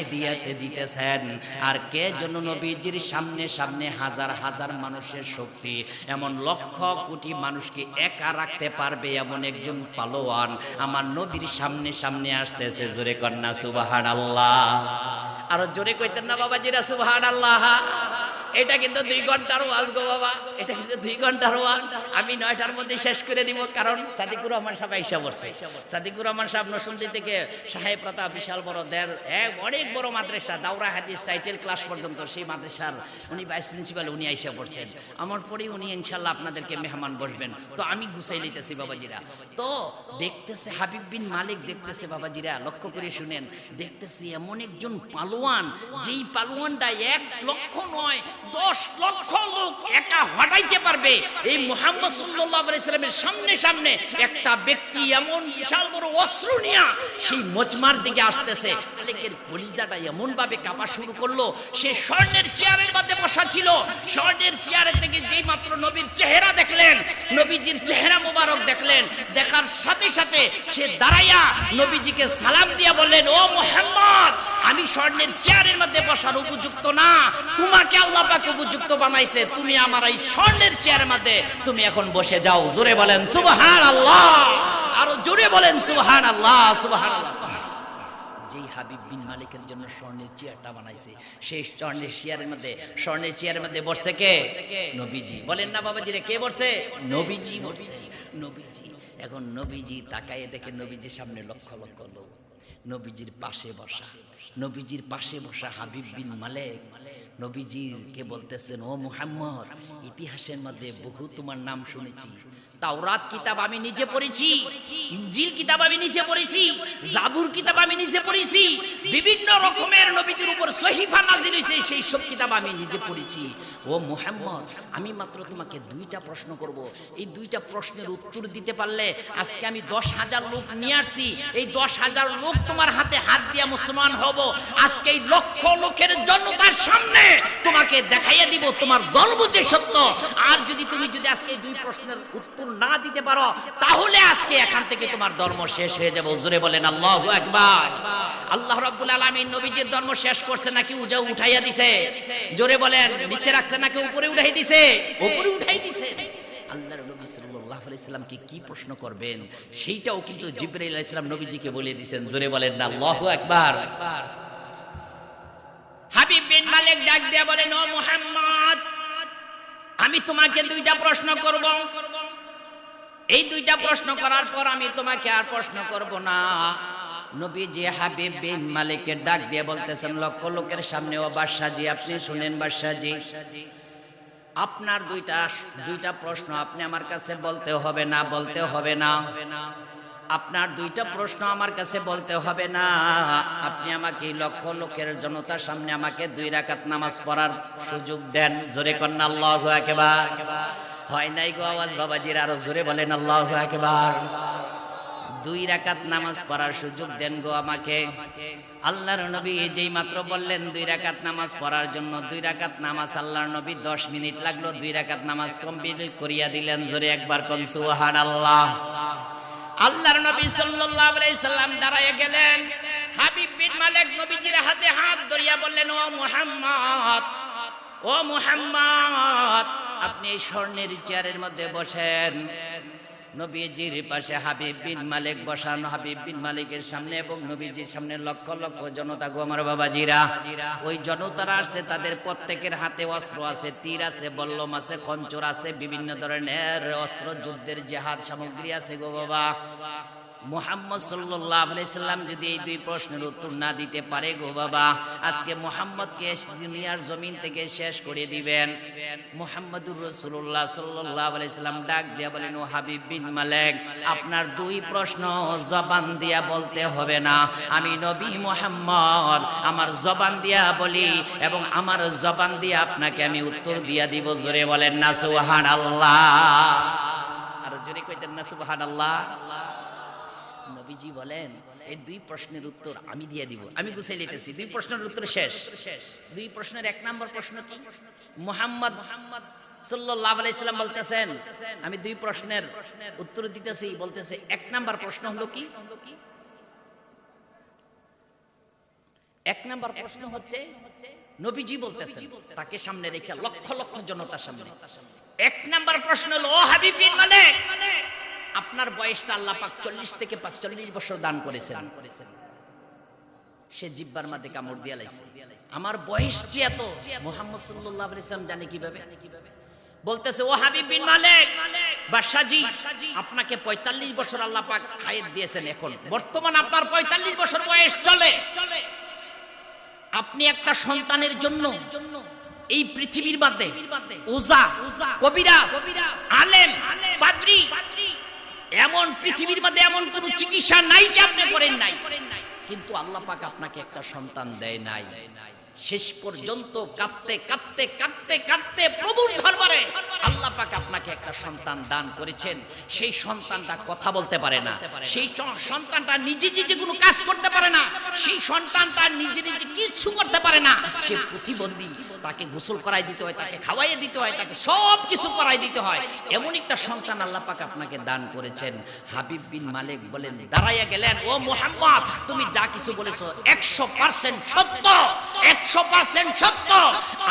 দিতেছেন, আর কে যেন নবীজির সামনে সামনে হাজার হাজার মানুষের শক্তি, এমন লক্ষ কোটি মানুষকে একা রাখতে পারবে এমন একজন পালোয়ান আমার নবীর সামনে সামনে আসতেছে। জোরে কন্যা সুবহানাল্লাহ, আরো জোরে কইতেন না বাবাজিরা সুবহানাল্লাহ। এটা কিন্তু 2 ঘন্টার ওয়াজ গো বাবা, এটা কিন্তু 2 ঘন্টার ওয়াজ। আমি 9টার মধ্যে শেষ করে দিব, কারণ সাদিকুর রহমান সাহেব আইসা পড়ছে। সাদিকুর রহমান সাহেব নরসিংদী থেকে সাহেব প্রতাপ বিশাল বড় অনেক বড় মাদ্রাসা, দাওরা হাদিস টাইটেল ক্লাস পর্যন্ত সেই মাদ্রাসার উনি ভাইস প্রিন্সিপাল, উনি আইসা পড়ছেন। আমার পরেই উনি ইনশাল্লাহ আপনাদেরকে মেহমান বসবেন। তো আমি গুছাই লইতেছি বাবাজিরা। তো দেখতেছে হাবিব বিন মালিক, দেখতেছে বাবাজিরা, লক্ষ্য করে শুনেন, দেখতেছি এমন একজন পালোয়ান, যেই পালোয়ানটা 1 লক্ষ নয় 10 লক্ষ লোক একা হটাইতে পারবে। এই মুহাম্মদ সাল্লাল্লাহু আলাইহি সাল্লামের সামনে সামনে একটা ব্যক্তি এমন বিশাল বড় অস্ত্র নিয়ে সেই মজমার দিকে আসতেছে। মালিকের কলিজাটা এমন ভাবে কাঁপা শুরু করলো, সে স্বর্ণের চেয়ারের মধ্যে বসা ছিল। স্বর্ণের চেয়ারে থেকে যেই মাত্র নবীর চেহারা দেখলেন, নবীজির চেহারা মোবারক দেখলেন, দেখার সাথে সাথে সে দাঁড়াইয়া নবীজিকে সালাম দিয়া বললেন, ও মুহাম্মদ, আমি স্বর্ণের চেয়ারের মধ্যে বসার উপযুক্ত না, তোমাকে আল্লাহ পাক উপযুক্ত বানাইছে, তুমি আমার এই স্বর্ণের চেয়ারের মধ্যে তুমি এখন বসে যাও। জোরে বলেন সুবহানাল্লাহ, আরো জোরে বলেন সুবহানাল্লাহ, সুবহানাল্লাহ। যেই হাবিব বিন মালিকের জন্য স্বর্ণের চেয়ারটা বানাইছে, সেই স্বর্ণের চেয়ারের মধ্যে বসছে কে? নবীজি। বলেন না বাবাজিরে, কে বসছে? নবীজি বসছে, নবীজি। এখন নবীজি তাকায়ে দেখে নবীজির সামনে লক্ষ লক্ষ লোক, নবীজির পাশে বসা হাবিব বিন মালিক নবীজিকে বলতেছেন, ও মুহাম্মদ, ইতিহাসের মধ্যে বহু তোমার নাম শুনেছি, তাওরাত কিতাব আমি নিজে পড়েছি, ইনজিল কিতাব আমি নিজে পড়েছি, জাবুর কিতাব আমি নিজে পড়েছি, বিভিন্ন রকমের নবীদের উপর সহিফা নাজিল হয়েছে, সেই সব কিতাব আমি নিজে পড়েছি। ও মুহাম্মদ, আমি মাত্র তোমাকে 2টা প্রশ্ন করব, এই 2টা প্রশ্নের উত্তর দিতে পারলে আজকে আমি 10,000 লোক নিয়ে আসছি, এই 10,000 লোক তোমার হাতে হাত দিয়া মুসলমান হব। আজকে এই লক্ষ লোকের জনতার সামনে তোমাকে দেখাইয়া দিব তোমার ধর্ম যে সত্য। আর তুমি যদি আজকে এই 2 প্রশ্নের উত্তর না দিতে পারো, তাহলে আজকে এখান থেকে তোমার ধর্ম শেষ হয়ে যাবে। জোরে বলেন আল্লাহু আকবার। আল্লাহ রাব্বুল আলামিন নবীজির ধর্ম শেষ করছে নাকি উঠাইয়া দিছে? জোরে বলেন, নিচে রাখছে নাকি উপরে উঠাই দিছে? উপরে উঠাই দিছে। আল্লাহর নবী সাল্লাল্লাহু আলাইহি সাল্লামকে কি প্রশ্ন করবেন সেইটাও কিন্তু জিবরাইল আলাইহিস সালাম নবীজিকে বলে দিয়েছেন। জোরে বলেন না আল্লাহু আকবার। হাবিব বিন মালিক ডাক দিয়া বলেন, ও মুহাম্মদ, আমি তোমাকে 2টা প্রশ্ন করব, এই 2টা প্রশ্ন করার পর আমি তোমাকে আর প্রশ্ন করব না। নবীজি হাবিব বিন মালিককে ডাক দিয়ে বলতেছেন লক্ষ লোকের সামনে, ও বাদশাহজি, আপনি শুনেন বাদশাহজি, আপনার 2টা প্রশ্ন আপনি আমার কাছে বলতে হবে না, আপনার 2টা প্রশ্ন আমার কাছে বলতে হবে না। আপনি আমাকে লক্ষ লোকের জনতার সামনে আমাকে 2 রাকাত নামাজ পড়ার সুযোগ দেন। জোরে কন্না আল্লাহু আকবার। হয় নাই গো আওয়াজ বাবাজির, আরো জোরে বলেন আল্লাহু আকবার। 2 রাকাত নামাজ পড়ার সুযোগ দেন গো আমাকে। আল্লাহর নবী যেই মাত্র বললেন 2 রাকাত নামাজ পড়ার জন্য, 2 রাকাত নামাজ আল্লাহর নবী 10 মিনিট লাগলো 2 রাকাত নামাজ কমপ্লিট করিয়া দিলেন। জোরে একবার কোন সুবহানাল্লাহ। আল্লাহর নবী সাল্লাল্লাহু আলাইহি সাল্লাম দাঁড়ায় গেলেন। হাবিব বিন মালিক নবীজির হাতে হাত ধরিয়া বললেন, ও মুহাম্মদ, আপনি এই স্বর্ণের চেয়ারের মধ্যে বসেন। নবীজির পাশে হাবিব বিন মালিক বসানো, হাবিব বিন মালিকের সামনে এবং নবীজির সামনে লক্ষ লক্ষ জনতা গো আমার বাবাজিরা। ওই জনতারা আসছে, তাদের প্রত্যেকের হাতে অস্ত্র আছে, তীর আছে, বল্লম আছে, খঞ্চর আছে, বিভিন্ন ধরনের অস্ত্র, যুদ্ধের জেহাদ সামগ্রী আছে গো বাবা। মুহাম্মদ সাল্লাল্লাহু আলাইহি সাল্লাম যদি এই দুই প্রশ্নের উত্তর না দিতে পারে গো বাবা, আজকে মুহাম্মদকে দুনিয়ার জমিন থেকে শেষ করে দিবেন। মুহাম্মদুর রাসূলুল্লাহ সাল্লাল্লাহু আলাইহি সাল্লাম ডাক দিয়া বলেন, ও হাবিব বিন মালিক, আপনার দুই প্রশ্ন জবান দিয়া বলতে হবে না, আমি নবী মুহাম্মদ আমার জবান দিয়া বলি এবং আমার জবান দিয়া আপনাকে আমি উত্তর দিয়া দিব। জোরে বলেন না সুবহানাল্লাহ। আর জোরে কইতেন না সুবহানাল্লাহ। নবীজি বলেন, এই দুই প্রশ্নের উত্তর আমি দিয়ে দিব, আমি গুছিয়ে নিতেছি। দুই প্রশ্নের উত্তর শেষ। দুই প্রশ্নের এক নাম্বার প্রশ্ন কি? মুহাম্মদ সাল্লাল্লাহু আলাইহি সাল্লাম বলতেছেন, আমি দুই প্রশ্নের উত্তর দিতেছি, বলতেছে এক নাম্বার প্রশ্ন হলো কি? এক নাম্বার প্রশ্ন হচ্ছে, নবীজি বলতেছেন তাকে সামনে রেখে লক্ষ লক্ষ জনতার সামনে, এক নাম্বার প্রশ্ন হলো, ও হাবিব বিন মালিক, আপনার বয়সটা আল্লাহ পাক 40 থেকে 45 বছর দান করেছেন। সে জিহ্বার মধ্যে কামড় দিয়া লাইছে, আমার বয়স যে এত, মুহাম্মদ সাল্লাল্লাহু আলাইহি সাল্লাম জানে কিভাবে? বলতেছে, ও হাবিব বিন মালিক, বাদশাহজি আপনাকে 45 বছর আল্লাহ পাক হায়াত দিয়েছেন, এখন বর্তমান আপনার 45 বছর বয়স চলে। আপনি একটা সন্তানের জন্য এই পৃথিবীর মধ্যে ওজা, কবিরাজ, আলেম, পাদ্রী, এমন পৃথিবীর মধ্যে এমন কোন চিকিৎসা নাই যে আপনি করেন নাই, কিন্তু আল্লাহ পাক আপনাকে একটা সন্তান দেয় নাই। শেষ পর্যন্ত কাঁদতে কাঁদতে কাঁদতে কাঁদতে প্রভুর দরবারে আল্লাহ পাক আপনাকে একটা সন্তান দান করেছেন। সেই সন্তানটা কথা বলতে পারে না, সেই সন্তানটা নিজে নিজে কোনো কাজ করতে পারে না, সেই সন্তানটা নিজে নিজে কিছু করতে পারে না, সে প্রতিবন্ধী, তাকে গোসল করাই দিতে হয়, তাকে খাওয়াইয়ে দিতে হয়, তাকে সব কিছু করাই দিতে হয়। এমন একটা সন্তান আল্লাহ পাক আপনাকে দান করেছেন। হাবিব বিন মালিক বলেন, দাঁড়াইয়া গেলেন, ও মুহাম্মদ, তুমি যা কিছু বলেছো 100% সত্য, 100% সত্য,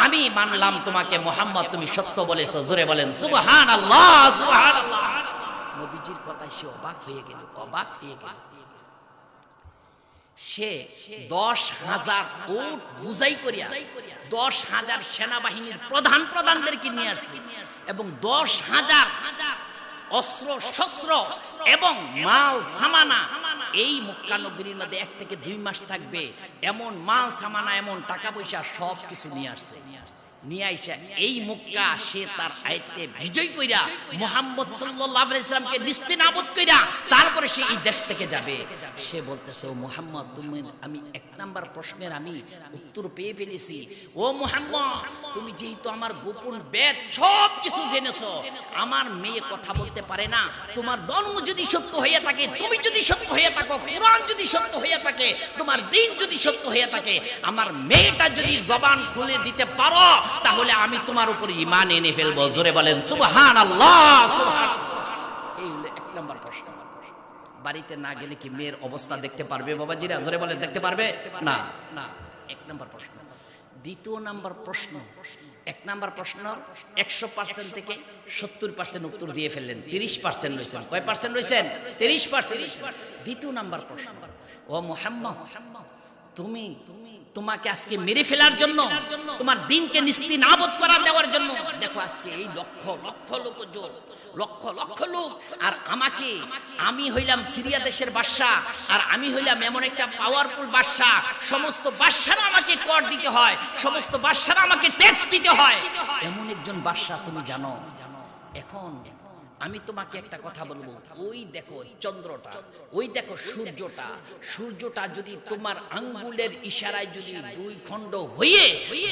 আমি মানলাম তোমাকে মুহাম্মদ, তুমি সত্য বলেছো। জোরে বলেন সুবহানাল্লাহ, সুবহানাল্লাহ। নবীজির কথায় সে অবাক হয়ে গেল, অবাক হয়ে গেল। সে 10,000 উট বুঝাই করিয়া 10,000 সেনাবাহিনীর প্রধানদেরকে নিয়ে আসছে এবং 10,000 অস্ত্র শস্ত্র এবং মাল সামানা এই মক্কা নগরীর মধ্যে 1 থেকে 2 মাস থাকবে এমন মাল সামানা, এমন টাকা পয়সা সব কিছু নিয়ে আসছে। নিয়ে আইসা এই মক্কা সে তার আয়ত্তে বিজয় কইরা মুহাম্মদ সাল্লাল্লাহু আলাইহি সাল্লামকে নিস্তেনাবুদ কইরা তারপরে সে এই দেশ থেকে যাবে। সে বলতেছে, ও মুহাম্মদ, তুমি, আমি এক নাম্বার প্রশ্নের আমি উত্তর পেয়ে ফেলেছি। ও মুহাম্মদ, তুমি যেহেতু আমার গোপন বেদ সব কিছু জেনেছো, আমার মেয়ে কথা বলতে পারে না, তোমার ধর্ম যদি সত্য হয়ে থাকে, তুমি যদি সত্য হয়ে থাকো, কোরআন যদি সত্য হয়ে থাকে, তোমার দ্বীন যদি সত্য হয়ে থাকে, আমার মেয়েটা যদি জবান খুলে দিতে পারো, তাহলে আমি তোমার উপর ঈমান এনে ফেলবো। জোরে বলেন সুবহানাল্লাহ, সুবহানাল্লাহ। এই হলো এক নাম্বার প্রশ্ন। বাড়িতে না গেলে কি মেয়ের অবস্থা দেখতে পারবে বাবাজিরা? জোরে বলেন, দেখতে পারবে না? না, এক নাম্বার প্রশ্ন। দ্বিতীয় নাম্বার প্রশ্ন, এক নাম্বার প্রশ্ন 100% থেকে 70% উত্তর দিয়ে ফেললেন, 30% রয়েছেন। কয় পার্সেন্ট রয়েছেন? 30%। দ্বিতীয় নাম্বার প্রশ্ন, ও মুহাম্মদ, তুমি তোমাকে আজকে মেরে ফেলার জন্য, তোমার দ্বীনকে নিস্তেনাবুদ করা দেওয়ার জন্য, দেখো আজকে এই লক্ষ লক্ষ লোক, লক্ষ লক্ষ লোক, আর আমাকে, আমি হইলাম সিরিয়া দেশের বাদশা, আর আমি হইলাম এমন একটা পাওয়ারফুল বাদশা, সমস্ত বাদশারা আমাকে কর দিতে হয়, সমস্ত বাদশারা আমাকে ট্যাক্স দিতে হয়, এমন একজন বাদশা তুমি জানো। এখন আমি তোমাকে একটা কথা বলবো, ওই দেখো চন্দ্রটা, ওই দেখো সূর্যটা, সূর্যটা যদি তোমার আঙ্গুলের ইশারায় যদি 2 খণ্ড হয়ে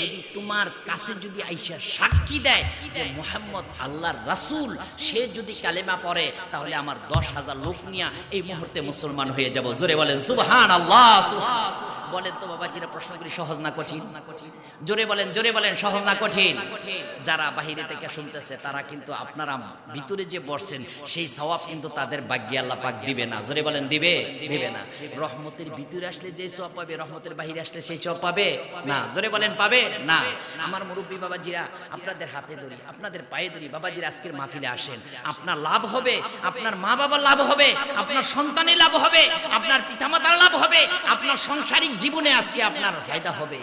যদি তোমার কাছে যদি আইসা সাক্ষী দেয় যে মুহাম্মদ আল্লাহর রাসূল, সে যদি কালেমা পড়ে, তাহলে আমার 10,000 লোক নিয়ে এই মুহূর্তে মুসলমান হয়ে যাব। জোরে বলেন সুবহানাল্লাহ, সুবহানাল্লাহ। বলেন তো বাবাজিরা, প্রশ্নগুলি সহজ না কঠিন? জোরে বলেন, জোরে বলেন, সহজ না কঠিন? যারা বাহিরে থেকে শুনতেছে তারা কিন্তু আপনারা ভিতরে যে বসছেন সেই সওয়াব কিন্তু তাদের ভাগ্যে আল্লাহ পাক দিবে না। জোরে বলেন দিবে? দিবে না। রহমতের ভিতরে আসলে যে সওয়াব পাবে, রহমতের বাহিরে আসলে সেই সওয়াব পাবে না। জোরে বলেন পাবে না। আমার মুরব্বী বাবাজিরা, আপনাদের হাতে ধরি, আপনাদের পায়ে ধরি, বাবাজিরা আজকের মাহফিলে আসেন, আপনার লাভ হবে, আপনার মা বাবার লাভ হবে, আপনার সন্তানের লাভ হবে, আপনার পিতামাতার লাভ হবে, আপনার সাংসারিক জীবনে আজকে আপনার ফায়দা হবে,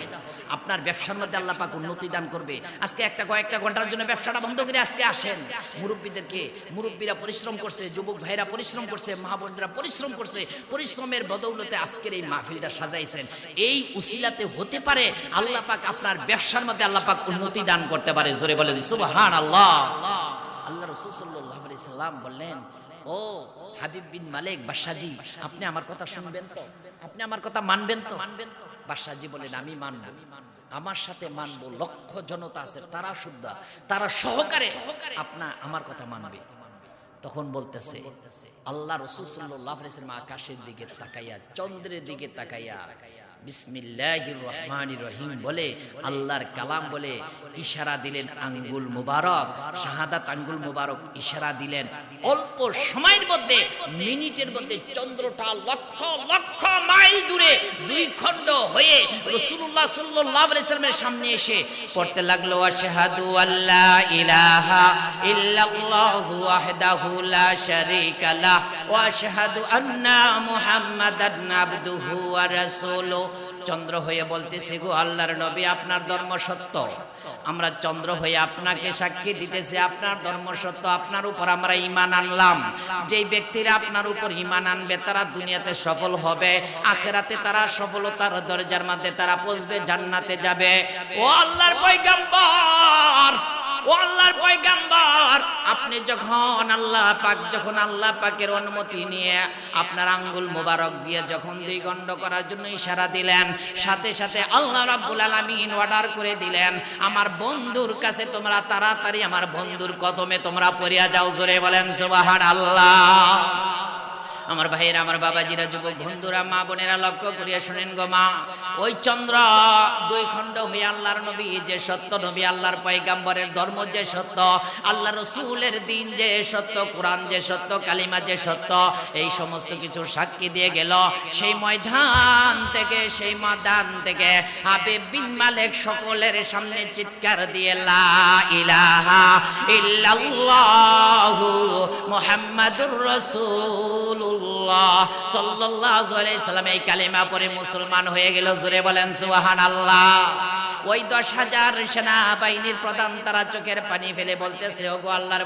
আপনার ব্যবসার মধ্যে আল্লাহ পাক উন্নতি দান করবে। আজকে কয়েকটা ঘন্টার জন্য ব্যবসাটা বন্ধ করে আজকে আসেন। মুরব্বীরা পরিশ্রম করছে, যুবক ভাইরা পরিশ্রম করছে, মা বোনেরা পরিশ্রম করছে, পরিশ্রমের বদৌলতে আজকের এই মাহফিলটা সাজাইছেন। এই উসিলাতে হতে পারে আল্লাহ পাক আপনার ব্যবসার মধ্যে আল্লাহ পাক উন্নতি দান করতে পারে। জোরে বলেন সুবহানাল্লাহ। আল্লাহ রাসূল সাল্লাল্লাহু আলাইহি সাল্লাম বললেন, ও হাবিব বিন মালিক বাদশাহজি, আপনি আমার কথা শুনবেন তো? আপনি আমার কথা মানবেন তো? বাদশাহজি বলেন, আমি মানব, আমার সাথে মানবো লক্ষ জনতা আছে, তারা সহকারে আমার কথা মানবে। তখন বলতেছে আল্লাহ রাসূল সাল্লাল্লাহু আলাইহি ওয়াসাল্লাম আকাশের দিকে তাকাইয়া, চন্দ্রের দিকে তাকাইয়া বিসমিল্লাহির রহমানির রহিম বলে আল্লাহর কালাম বলে ইশারা দিলেন, আঙ্গুল মুবারক, শাহাদাত আঙ্গুল মুবারক ইশারা দিলেন। অল্প সময়ের মধ্যে, মিনিটের মধ্যে চন্দ্রটা লক্ষ লক্ষ মাইল দূরে দুই খণ্ড হয়ে রাসূলুল্লাহ সাল্লাল্লাহু আলাইহি ওয়াসাল্লামের সামনে এসে পড়তে লাগলো, আশহাদু আল্লা ইলাহা ইল্লাল্লাহু ওয়াহদাহু লা শারীকা লাহু ওয়া আশহাদু আন্না মুহাম্মাদান আবদুহু ওয়া রাসূলুহু। চন্দ্র হয়ে বলতেছে, গো আল্লাহর নবী, আপনার ধর্ম সত্য। আমরা চন্দ্র হয়ে আপনাকে সাক্ষী দিতেছি আপনার ধর্ম সত্য, আপনার উপর আমরা ঈমান আনলাম। যেই ব্যক্তিরা আপনার উপর ঈমান আনবে তারা দুনিয়াতে সফল হবে, আখিরাতে তারা সফলতার দরজার মধ্যে তারা পৌঁছবে, জান্নাতে যাবে। ও আল্লাহর পয়গম্বর, ও আল্লাহর পয়গম্বর, আপনি যখন আল্লাহ পাকের অনুমতি নিয়ে আপনার আঙ্গুল মোবারক দিয়ে যখন দুই খণ্ড করার জন্য ইশারা দিলেন, সাথে সাথে আল্লাহ রাব্বুল আলামিন অর্ডার করে দিলেন, আমার বন্ধুর কাছে তোমরা তাড়াতাড়ি আমার বন্ধুর কদমে তোমরা পড়িয়া যাও। জোরে বলেন সুবহানাল্লাহ। আমার ভাইয়েরা, আমার বাবাজিরা, যুবক বন্ধুরা, মা বোনেরা, লক্ষ্য করিয়া শুনেন গো মা, ওই চন্দ্র দুই খণ্ড হয়ে আল্লাহর নবী যে সত্য নবী, আল্লাহর পয়গাম্বরের ধর্ম যে সত্য, আল্লাহ রসুলের দিন যে সত্য, কোরআন যে সত্য, কালিমা যে সত্য, এই সমস্ত কিছু সাক্ষী দিয়ে গেল। সেই ময়দান থেকে হাবিব বিন মালিক সকলের সামনে চিৎকার দিয়ে লা ইলাহা ইল্লাল্লাহু মুহাম্মাদুর রাসূলুল্লাহ সাল্লাল্লাহু আলাইহি সাল্লাম এই কালিমা পড়ে মুসলমান হয়ে গেল। জোরে বলেন সুবহানাল্লাহ। ওই 10,000 সেনাবাহিনীর প্রধান তারা চোখের পানি ফেলে বলতেছে, ওগো আল্লাহর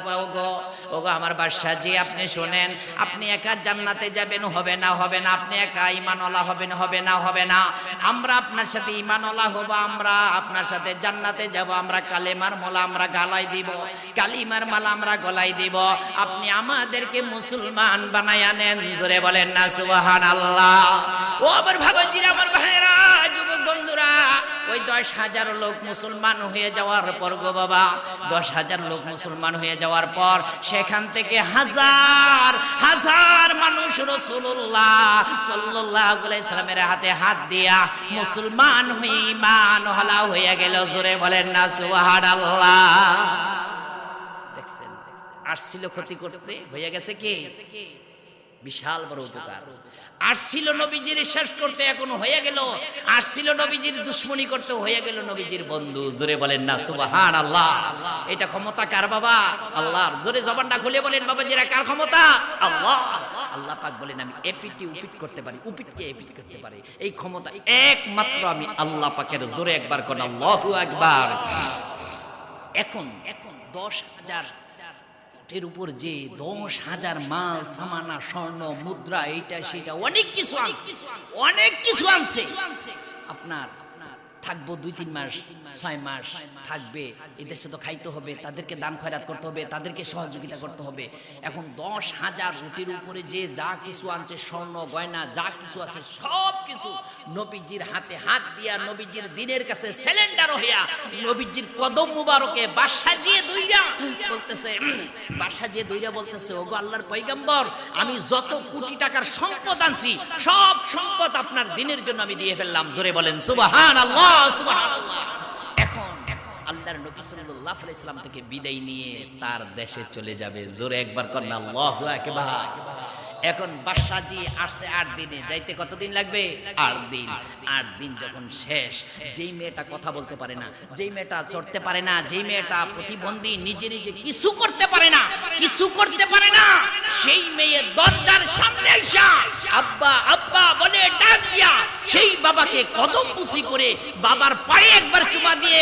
ওগো আমার বাদশাহজি, আপনি শুনেন, আপনি একা জান্নাতে যাবেন, হবে না, আপনি একা ঈমানওয়ালা হবেন, হবে না, আমরা আপনার সাথে ঈমানওয়ালা হব, আমরা আপনার সাথে জান্নাতে যাব, আমরা কালেমার মালা আমরা গলায় দিব, কালিমার মালা আমরা গলায় দিব, আপনি আমাদেরকে মুসলমান বানায়া নেন। জোরে বলেন না সুবহানাল্লাহ। ও আমার ভাইজিরা, আমার ভাইয়েরা, যুবক বন্ধুরা, ওই 10,000 লোক মুসলমান হয়ে যাওয়ার পর গো বাবা, 10,000 লোক মুসলমান হয়ে যাওয়ার পর সেখান থেকে হাজার হাজার মানুষ রাসূলুল্লাহ সাল্লাল্লাহু আলাইহি সাল্লামের হাতে হাত দিয়া মুসলমান হয়ে ঈমান ওয়ালা হয়ে গেল। জোরে বলেন না সুবহানাল্লাহ। দেখছেন, আসছিল ক্ষতি করতে, হয়ে গেছে কি বিশাল বড় উপকার। আসছিল নবীজির শেষ করতে, এখন হয়ে গেল। আসছিল নবীজির দুশ্মনী করতে, হয়ে গেল নবীজির বন্ধু। জোরে বলেন না সুবহানাল্লাহ। এটা ক্ষমতা কার বাবা? আল্লাহর। জোরে জবানটা খুলে বলেন বাবাজিরা, কার ক্ষমতা? আল্লাহ। আল্লাহ পাক বলেন, আমি এপিটি উপিট করতে পারি, উপিটকে এপিট করতে পারি, এই ক্ষমতা একমাত্র আমি আল্লাহ পাকের। জোরে একবার কোন আল্লাহু আকবার। এখন 10,000 এর উপর যে 10,000 মাল সামানা, স্বর্ণ মুদ্রা, এইটা সেটা অনেক কিছু আনছে। আপনার থাকবো 2-3 মাস, 6 মাস থাকবে, এদের সাথে খাইতে হবে, তাদেরকে দান খয়রাত করতে হবে, তাদেরকে সহযোগিতা করতে হবে। এখন 10,000 রুটির উপরে যে যা কিছু আনছে, স্বর্ণ গয়না যা কিছু আছে, সব কিছু নবীজির হাতে হাত দিয়া, নবীজির দিনের কাছে সিলিন্ডার হইয়া, নবীজির কদম মুবারকে বাদশাহজিয়ে দইরা বলতেছে, ওগো আল্লাহর পয়গম্বর, আমি যত কোটি টাকার সম্পদ আনছি, সব সম্পদ আপনার দিনের জন্য আমি দিয়ে ফেললাম। জোরে বলেন সুবহানাল্লাহ, সুবহানাল্লাহ। এখন আল্লাহর নবী সাল্লাল্লাহু আলাইহি সাল্লাম থেকে বিদায় নিয়ে তার দেশে চলে যাবে। জোরে একবার কর না আল্লাহু আকবার। এখন বাদশাহজি আসছে 8 দিনে, যাইতে কতদিন লাগবে? 8 দিন। 8 দিন যখন শেষ, যেই মেয়েটা কথা বলতে পারে না, যেই মেয়েটা চড়তে পারে না, যেই মেয়েটা প্রতিবন্ধী, নিজে নিজে কিছু করতে পারে না, কিছু করতে পারে না, সেই মেয়ে দরজার সামনে আইসা আব্বা আব্বা বলে ডাক দিয়া সেই বাবাকে কদম বুসি করে বাবার পায়ে একবার চুমা দিয়ে,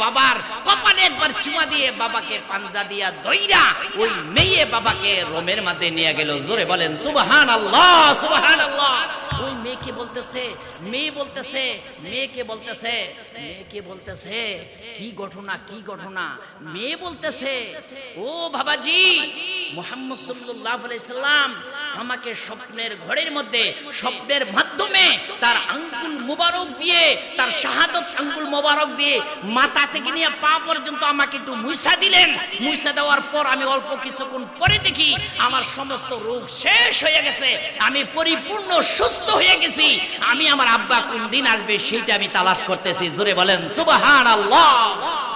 বাবার কপালে একবার চুমা দিয়ে, বাবাকে পাঞ্জা দিয়া দইরা ওই মেয়ে বাবাকে রোমের মধ্যে নিয়ে গেল। জোরে বলেন সুবহানাল্লাহ, সুবহানাল্লাহ। ওই মেয়েকে বলতেছে, মেয়ে বলতেছে, মেয়েকে বলতেছে, মেয়েকে বলতেছে কি ঘটনা, কি ঘটনা? মেয়ে বলতেছে, ও বাবাজি, মুহাম্মদ সাল্লাল্লাহু আলাইহি সাল্লাম আমাকে স্বপ্নের ঘরের মধ্যে, স্বপ্নের মাধ্যমে তার আঙ্গুল মোবারক দিয়ে, তার শাহাদত আঙ্গুল মোবারক দিয়ে মাথা থেকে নিয়ে পা পর্যন্ত আমাকে একটু মুইসা দিলেন। মুইসা দেওয়ার পর আমি অল্প কিছুক্ষণ পরে দেখি আমার সমস্ত রোগ শেষ হয়ে গেছে, আমি পরিপূর্ণ সুস্থ হয়ে গেছি। আমি আমার আব্বা কোন দিন আসবে সেইটা আমি তালাশ করতেছি। জোরে বলেন সুবহানাল্লাহ,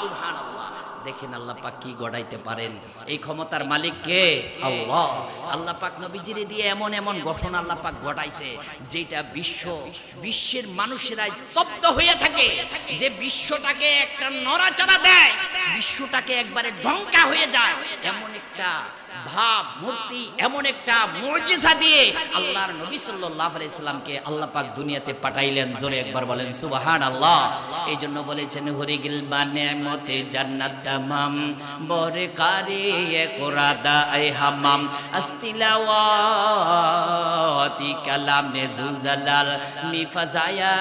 সুবহানাল্লাহ। দেখেন আল্লাহ পাক কি গড়াইতে পারেন। এই ক্ষমতার মালিক কে? আল্লাহ। আল্লাহ পাক নবীজিরে দিয়ে এমন এমন ঘটনা আল্লাহ পাক ঘটাইছে যেটা বিশ্বের মানুষেরা স্তব্ধ হয়ে থাকে, যে বিশ্বটাকে একটা নড়াচড়া দেয়, বিশ্বটাকে একবারে ঢঙ্কা হয়ে যায়। এমন একটা ভাব মূর্তি, এমন একটা মুজিজা দিয়ে আল্লাহর নবী সাল্লাল্লাহু আলাইহি সাল্লামকে আল্লাহ পাক দুনিয়াতে পাঠাইলেন। জোরে একবার বলেন সুবহানাল্লাহ। এই জন্য বলেছেন হরি গিলবা নেমতে জান্নাত তামাম বরে কারে কোরাদা আই হামাম আস্তিলাওয়াতি কালামে জুলজালাল মিফাজায়া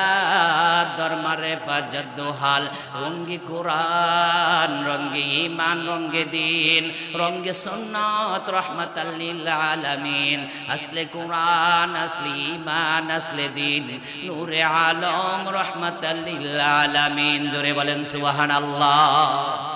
দরমারে ফাজদুহাল রঙ্গে কোরআন রঙ্গে ঈমান রঙ্গে দিন রঙ্গে সুন্নাত রহমাতাল লিল আলামিন আসলে কোরআন আসলে ঈমান আসলে দিন নূরে আলম রহমাতাল লিল আলামিন। জোরে বলেন সুবহানাল্লাহ।